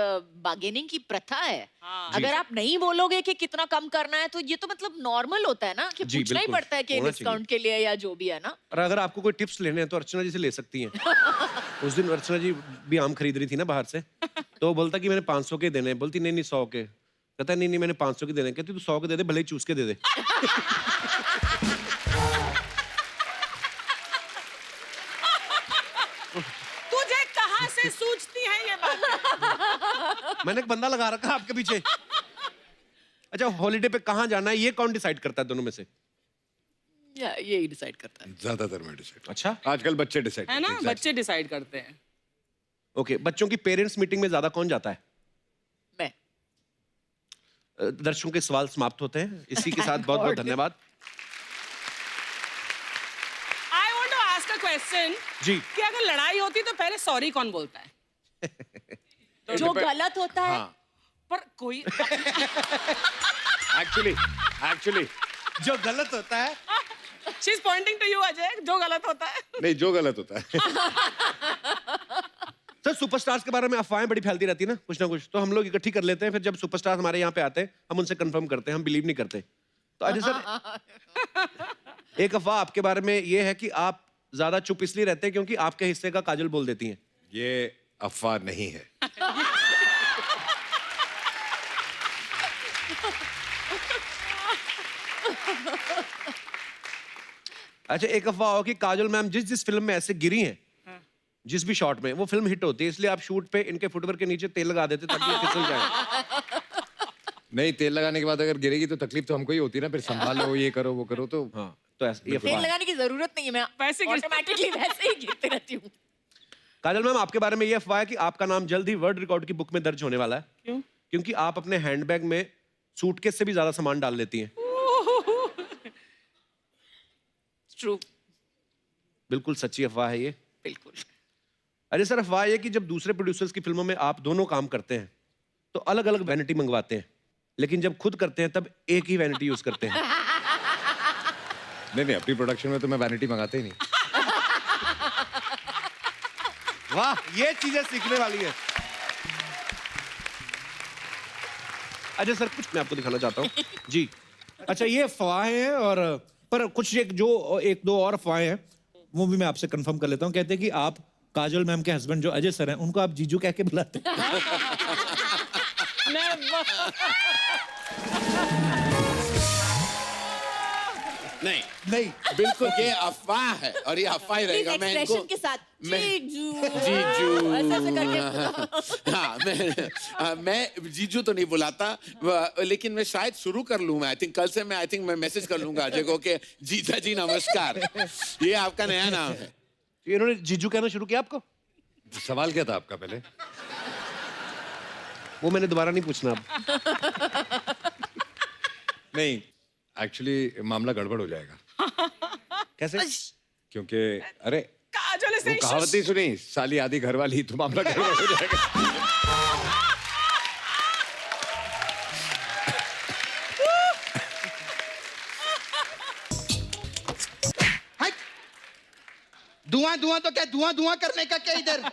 बार्गेनिंग की प्रथा है। अगर आप नहीं बोलोगे कि कितना कम करना है, तो ये तो मतलब नॉर्मल होता है ना कि जी, पूछना ही बिल्कुल। पड़ता है कि होना डिस्काउंट के लिए या जो भी है ना। और अगर आपको कोई टिप्स लेने हैं तो अर्चना जी से ले सकती हैं। उस दिन अर्चना जी भी आम खरीद रही थी ना बाहर से, तो वो बोलता कि मैंने 500 के देने हैं। बोलती नहीं नहीं 100 के। कहता नहीं नहीं मैंने 500 के देने हैं। कहती तू 100 के दे दे, भले ही चूस के दे दे। तुझे कहाँ से सूझती है ये बात? मैंने एक बंदा लगा रखा है आपके पीछे। अच्छा, हॉलीडे पे कहाँ जाना है ये कौन डिसाइड करता है दोनों में से? ये ही डिसाइड करता है। ज्यादातर मैं डिसाइड। अच्छा, आजकल बच्चे डिसाइड है ना, बच्चे डिसाइड करते हैं। ओके, बच्चों की पेरेंट्स मीटिंग में ज्यादा कौन जाता है? मैं। दर्शकों के सवाल समाप्त होते हैं इसी के साथ। बहुत बहुत धन्यवाद I want to ask a question जी। कि अगर लड़ाई होती तो पहले सॉरी कौन बोलता है? जो गलत होता है। हाँ। पर कोई एक्चुअली जो गलत होता है, she is pointing to you Ajay, जो गलत होता है। नहीं जो गलत होता है। सर सुपरस्टार्स के बारे में अफवाहें बड़ी फैलती रहती है ना कुछ, तो हम लोग इकट्ठी कर लेते हैं। फिर जब सुपरस्टार हमारे यहाँ पे आते हैं हम उनसे कंफर्म करते हैं, हम बिलीव नहीं करते। तो अजय सर, एक अफवाह आपके बारे में ये है कि आप ज्यादा चुप इसलिए रहते हैं क्योंकि आपके हिस्से का काजल बोल देती हैं। ये अफवाह नहीं है। अच्छा, एक अफवाह हो कि काजल मैम जिस जिस फिल्म में ऐसे गिरी हैं, जिस भी शॉट में, वो फिल्म हिट होती है, इसलिए आप शूट पे इनके फुटवर्क के नीचे तेल लगा देते ताकि ये फिसल जाए। नहीं, तेल लगाने के बाद अगर गिरेगी तो तकलीफ तो हमको ही होती है ना, फिर संभालो, ये करो वो करो। तो हाँ, तो ऐसे ये तेल अफवाह है। लगाने की जरूरत नहीं है, मैं वैसे ऑटोमेटिकली वैसे ही गिरती रहती हूँ। काजल मैम, आपके बारे में ये अफवाह है कि आपका नाम जल्द ही वर्ल्ड रिकॉर्ड की बुक में दर्ज होने वाला है। क्यों? क्योंकि आप अपने हैंडबैग में सूटकेस से भी ज्यादा सामान डाल लेती हैं। ट्रू। बिल्कुल सच्ची अफवाह है ये। बिल्कुल। अरे सर, अफवाह ये कि जब दूसरे प्रोड्यूसर्स की फिल्मों में आप दोनों काम करते हैं तो अलग अलग वैनिटी मंगवाते हैं, लेकिन जब खुद करते हैं तब एक ही वैनिटी यूज करते हैं। नहीं, अपनी प्रोडक्शन में तो मैं वैनिटी मंगाता ही नहीं। वाह, ये चीजें सीखने वाली है। अजय सर, कुछ मैं आपको दिखाना चाहता हूँ जी। अच्छा, ये अफवाहें हैं, और पर कुछ एक दो और अफवाहें हैं, वो भी मैं आपसे कंफर्म कर लेता हूँ। कहते हैं कि आप काजल मैम के हस्बैंड जो अजय सर हैं, उनको आप जीजू कह के बुलाते हैं। नहीं, बिल्कुल ये अफवाह है और ये अफवाह ही रहेगा। मैं इनको के साथ जीजू जीजू ऐसे करके मैं जीजू तो नहीं बुलाता, लेकिन मैं शायद शुरू कर लूँ। आई थिंक कल से मैं मैसेज कर लूंगा अजय को कि जीजा जी नमस्कार, ये आपका नया नाम है। इन्होंने जीजू कहना शुरू किया आपको? सवाल क्या था आपका पहले? वो मैंने दोबारा नहीं पूछना अब। नहीं, एक्चुअली मामला गड़बड़ हो जाएगा। कैसे? क्योंकि अरे काजल वो कहावत नहीं सुनी, साली आधी घर वाली, तो मामला गड़बड़ हो जाएगा। धुआं धुआं तो क्या धुआं धुआं करने का क्या इधर?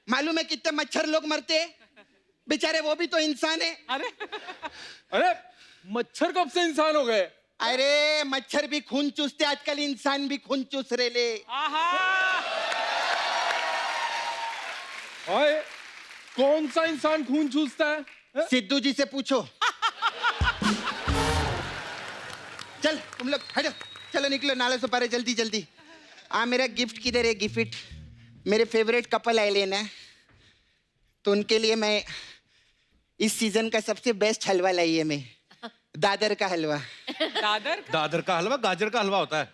मालूम है कितने मच्छर लोग मरते हैं? बेचारे वो भी तो इंसान है। अरे मच्छर कब से इंसान हो गए? अरे मच्छर भी खून चूसते, आजकल इंसान भी खून चूस रहे ले। ओए, कौन सा इंसान खून चूसता है? सिद्धू जी से पूछो। चल तुम लोग हटो, चलो निकलो, नाले से पारे, जल्दी जल्दी। मेरा गिफ्ट किधर है? गिफ्ट मेरे फेवरेट कपल आए लेना, तो उनके लिए मैं इस सीजन का सबसे बेस्ट हलवा लाई है मैं, दादर का हलवा। दादर का हलवा गाजर का हलवा होता है।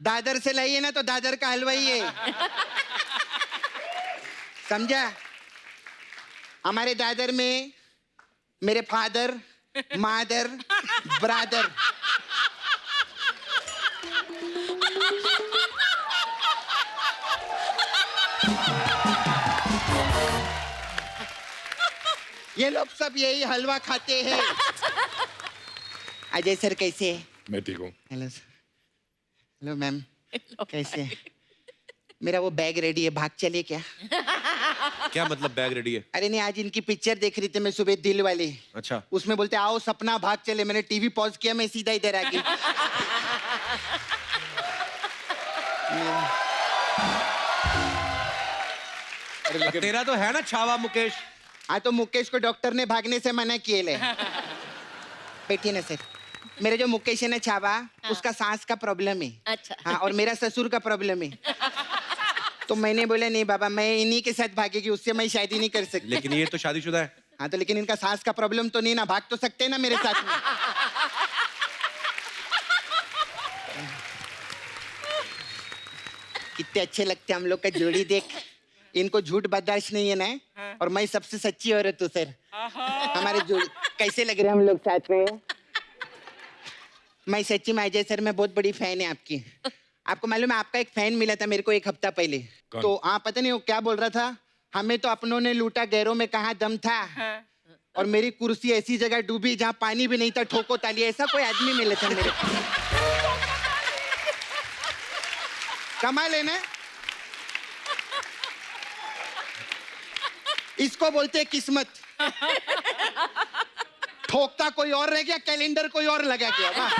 दादर से लाई है ना, तो दादर का हलवा ही है, समझा? हमारे दादर में मेरे फादर, मादर, ब्रादर, ये लोग सब यही हलवा खाते हैं। अजय सर कैसे हैं? मैं ठीक हूँ। Hello sir. हेलो मैम, कैसे हैं? मेरा वो बैग रेडी है, भाग चले क्या? क्या मतलब बैग रेडी है? अरे नहीं, आज इनकी पिक्चर देख रही थी मैं सुबह, दिल वाली। अच्छा। उसमें बोलते आओ सपना भाग चले, मैंने टीवी पॉज किया, मैं सीधा इधर आ गई। तेरा तो है ना छावा मुकेश। हाँ, तो मुकेश को डॉक्टर ने भागने से मना किए ले। बैठिए ना सर। मेरे जो मुकेश है ना छावा, उसका सांस का प्रॉब्लम है। अच्छा। हाँ, और मेरा ससुर का प्रॉब्लम है। तो मैंने बोला नहीं बाबा, मैं इन्हीं के साथ भागेगी, उससे मैं शादी नहीं कर सकती। लेकिन ये तो शादीशुदा है। हाँ, तो लेकिन इनका सांस का प्रॉब्लम तो नहीं ना, भाग तो सकते हैं ना मेरे साथ में। कितने अच्छे लगते हैं हम लोग का जोड़ी, देख। इनको झूठ बर्दाश्त नहीं है ना, और मैं सबसे सच्ची औरत हूँ सर। हमारे जोड़ी कैसे लग रहे हैं हम लोग साथ में? मैं सच्ची में अजय सर, मैं बहुत बड़ी फैन है आपकी। आपको मालूम है, आपका एक फैन मिला था मेरे को 1 हफ्ता पहले। तो पता नहीं वो क्या बोल रहा था, हमें तो अपनों ने लूटा, गैरों में कहाँ दम था, और मेरी कुर्सी ऐसी जगह डूबी जहाँ पानी भी नहीं था, ठोको ताली। ऐसा कोई आदमी मिला था मेरे को। कमाल है ना? इसको बोलते हैं किस्मत। ठोकता कोई और रह गया, कैलेंडर कोई और लगा गया। वाह।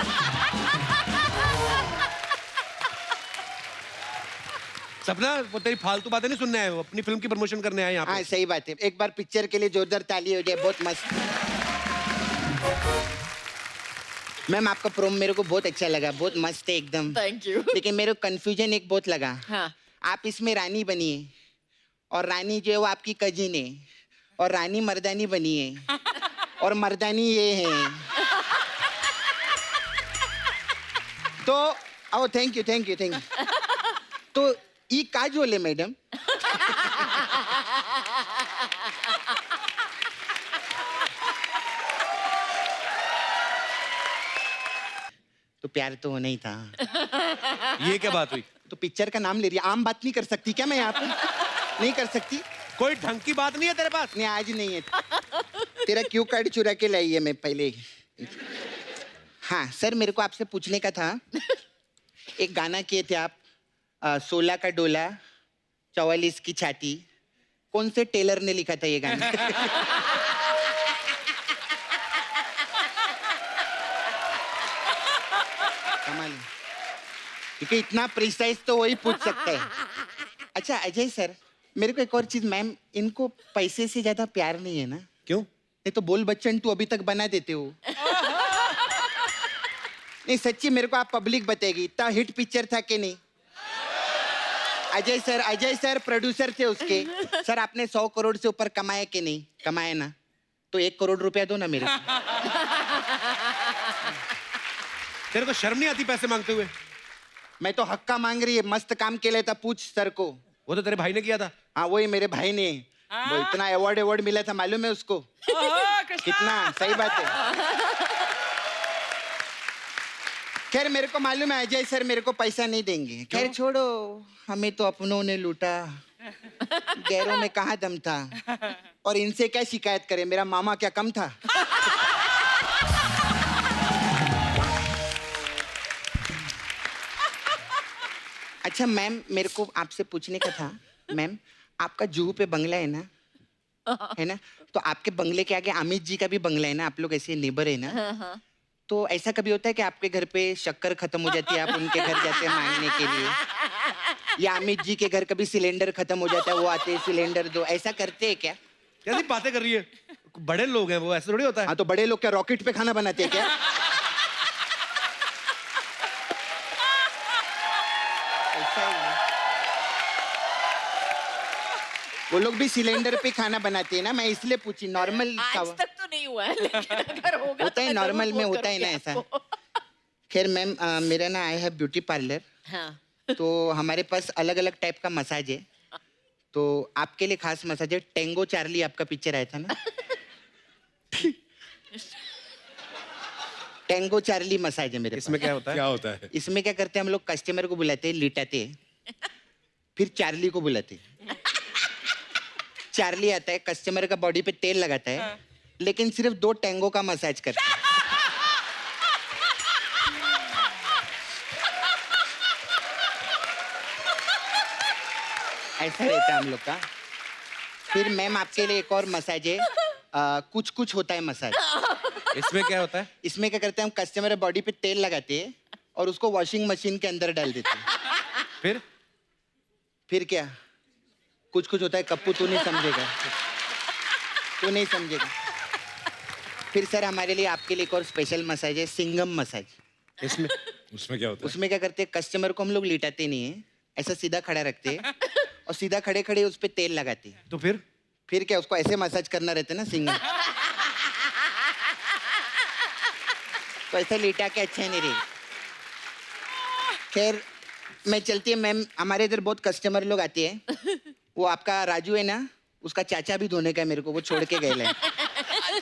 सपना, वो तेरी फालतू बातें नहीं सुनने आए हो, अपनी फिल्म की प्रमोशन करने आए यहाँ पे। हाँ, सही बात है। एक बार पिक्चर के लिए जोरदार ताली हो जाए, बहुत मस्त। मैम, आपका प्रोम मेरे को बहुत अच्छा लगा, बहुत मस्त है एकदम। Thank you. लेकिन मेरे को कंफ्यूजन एक बहुत लगा। हाँ। आप इसमें रानी बनी है, और रानी जो है वो आपकी कजिन है, और रानी मर्दानी बनी है, और मर्दानी ये है। तो ओ thank you thank you thank you. तो ये काजोल है मैडम। तो प्यार तो होना ही था। ये क्या बात हुई? तो पिक्चर का नाम ले रही है, आम बात नहीं कर सकती क्या मैं यहाँ पे? नहीं कर सकती? कोई ढंग की बात नहीं है तेरे पास? नहीं, आज नहीं है। तेरा क्यू कार्ड चुरा के लाई है मैं पहले। हाँ सर, मेरे को आपसे पूछने का था, एक गाना किए थे आप, 16 का डोला 44 की छाती, कौन से टेलर ने लिखा था ये गाना? कमाल है। क्योंकि इतना प्रिसाइज तो वही पूछ सकता है। अच्छा अजय सर, मेरे को एक और चीज, मैम इनको पैसे से ज्यादा प्यार नहीं है ना? क्यों? नहीं तो बोल बच्चन तू अभी तक बना देते हो। नहीं सच्ची, मेरे को आप पब्लिक बताएगी, इतना हिट पिक्चर था कि नहीं? अजय सर प्रोड्यूसर थे उसके। सर आपने 100 करोड़ से ऊपर कमाया कि नहीं? कमाया ना, तो 1 करोड़ रुपया दो ना मेरे को। तेरे को शर्म नहीं आती पैसे मांगते हुए? मैं तो हक्का मांग रही है, मस्त काम के लिए था, पूछ सर को। वो तो तेरे भाई ने किया था। हाँ वही मेरे भाई ने, वो इतना अवार्ड मिला था, मालूम है उसको? कितना सही बात है। खैर मेरे को मालूम है अजय सर मेरे को पैसा नहीं देंगे। खैर छोड़ो, हमें तो अपनों ने लूटा, गैरों में कहाँ दम था, और इनसे क्या शिकायत करें, मेरा मामा क्या कम था? अच्छा मैम, मेरे को आपसे पूछने का था मैम, आपका जुहू पे बंगला है ना, है ना? तो आपके बंगले के आगे अमित जी का भी बंगला है ना, आप लोग ऐसे नेबर है ना? तो ऐसा कभी होता है कि आपके घर पे शक्कर खत्म हो जाती है, आप उनके घर जाते हैं मांगने के लिए, या अमित जी के घर कभी सिलेंडर खत्म हो जाता है, वो आते हैं सिलेंडर दो, ऐसा करते हैं क्या? कैसी बातें कर रही है? बड़े लोग हैं वो, ऐसे थोड़ी होता है। हाँ, तो बड़े लोग क्या रॉकेट पे खाना बनाते हैं क्या? ऐसा ही है। वो लोग भी सिलेंडर पे खाना बनाते हैं ना, मैं इसलिए पूछी। नॉर्मल आज तक तो नहीं हुआ है, लेकिन अगर होगा होता है, तो मैं नॉर्मल जरूर में फोन होता है ना करूंगी ऐसा। आपको। खैर मैम, मेरा ना आई है ब्यूटी पार्लर, हाँ। तो हमारे पास अलग अलग टाइप का मसाज है, तो आपके लिए खास मसाज है। टेंगो चार्ली आपका पिक्चर आया था ना, टेंगो चार्ली मसाज है मेरे इसमें पास। क्या होता है? क्या होता है? इसमें क्या करते हैं हम लोग, कस्टमर को बुलाते हैं, लिटाते हैं, फिर चार्ली को बुलाते हैं। चार्ली आता है, कस्टमर का बॉडी पे तेल लगाता है, लेकिन सिर्फ 2 टेंगो का मसाज करता है। ऐसा रहता है हम लोग का। फिर मैम आपके लिए एक और मसाज है, कुछ कुछ होता है मसाज। इसमें क्या होता है? इसमें क्या करते हैं हम, कस्टमर बॉडी पे तेल लगाते हैं और उसको वॉशिंग मशीन के अंदर डाल देते हैं। फिर क्या कुछ कुछ होता है, कप्पू तू नहीं समझेगा, तू नहीं समझेगा। फिर सर हमारे लिए आपके लिए एक और स्पेशल मसाज है, सिंगम मसाज। इसमें उसमें क्या होता है? उसमें क्या करते हैं, कस्टमर को हम लोग लिटाते नहीं है, ऐसा सीधा खड़ा रखते हैं और सीधा खड़े खड़े उस पे तेल लगाते हैं। तो फिर क्या उसको ऐसे मसाज करना रहता है ना, सिंगम। तो ऐसा लिटा के अच्छा नहीं रही। खैर मैं चलती है मैम, हमारे इधर बहुत कस्टमर लोग आते हैं। वो आपका राजू है ना, उसका चाचा भी धोने का है मेरे को, वो छोड़ के गए हैं,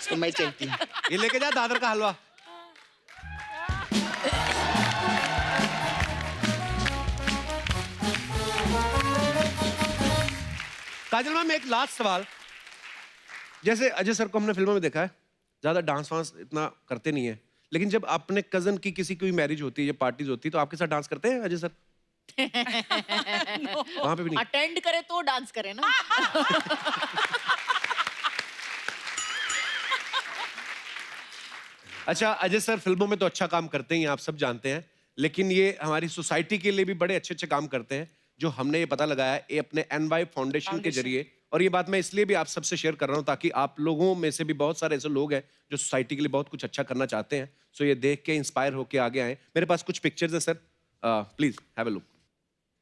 तो मैं चलती हूँ। ये लेके जा दादर का हलवा। काजल मैम, एक लास्ट सवाल। जैसे अजय सर को हमने फिल्मों में देखा है, ज्यादा डांस वांस इतना करते नहीं है, लेकिन जब अपने कजन की किसी की मैरिज होती है या पार्टीज होती है, तो आपके साथ डांस करते हैं अजय सर? वहां पे भी नहीं? अटेंड करे तो डांस करे ना। अच्छा अजय सर फिल्मों में तो अच्छा काम करते ही हैं, आप सब जानते हैं, लेकिन ये हमारी सोसाइटी के लिए भी बड़े अच्छे अच्छे काम करते हैं, जो हमने ये पता लगाया है ये अपने एनवाई फाउंडेशन के जरिए। और ये बात मैं इसलिए भी आप सबसे शेयर कर रहा हूँ ताकि आप लोगों में से भी बहुत सारे ऐसे लोग हैं जो सोसाइटी के लिए बहुत कुछ अच्छा करना चाहते हैं, सो ये देख के इंस्पायर होके आगे आए। मेरे पास कुछ पिक्चर्स हैं sir, please have a look.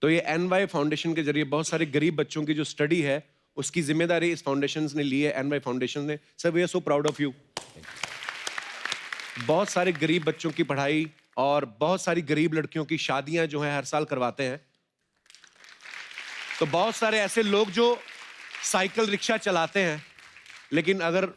तो ये एनवाई फाउंडेशन के जरिए बहुत सारे गरीब बच्चों की जो स्टडी है उसकी जिम्मेदारी इस फाउंडेशन ने ली है, एनवाई फाउंडेशन ने। Sir we are so proud of you. बहुत सारे गरीब बच्चों की पढ़ाई और बहुत सारी गरीब लड़कियों की शादियां जो है हर साल करवाते हैं। तो बहुत सारे ऐसे लोग जो साइकिल रिक्शा चलाते हैं, लेकिन अगर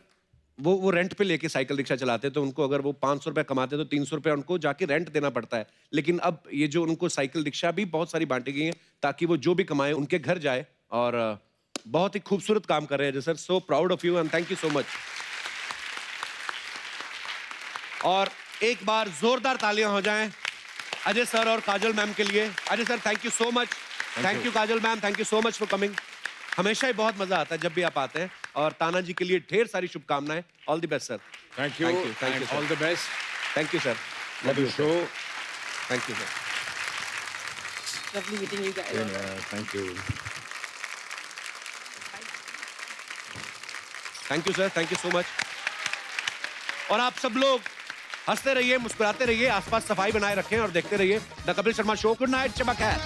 वो रेंट पे लेके साइकिल रिक्शा चलाते हैं, तो उनको अगर वो 500 रुपये कमाते हैं तो 300 रुपये उनको जाके रेंट देना पड़ता है। लेकिन अब ये जो उनको साइकिल रिक्शा भी बहुत सारी बांटी गई हैं ताकि वो जो भी कमाए उनके घर जाए, और बहुत ही खूबसूरत काम कर रहे हैं sir. So proud of you and thank you so much. और एक बार जोरदार तालियां हो जाएं अजय सर और काजल मैम के लिए। Ajay sir thank you so much. Thank you Kajal ma'am, thank you so much for coming. हमेशा ही बहुत मजा आता है जब भी आप आते हैं, और ताना जी के लिए ढेर सारी शुभकामनाएं। All the best sir. Thank you, all the best. Thank you sir. Love you show. Thank you sir. Lovely meeting you guys. Thank you. Thank you sir, thank you so much. और आप सब लोग हंसते रहिए, मुस्कुराते रहिए, आसपास सफाई बनाए रखें और देखते रहिए the Kapil Sharma show. Good night, चमक है।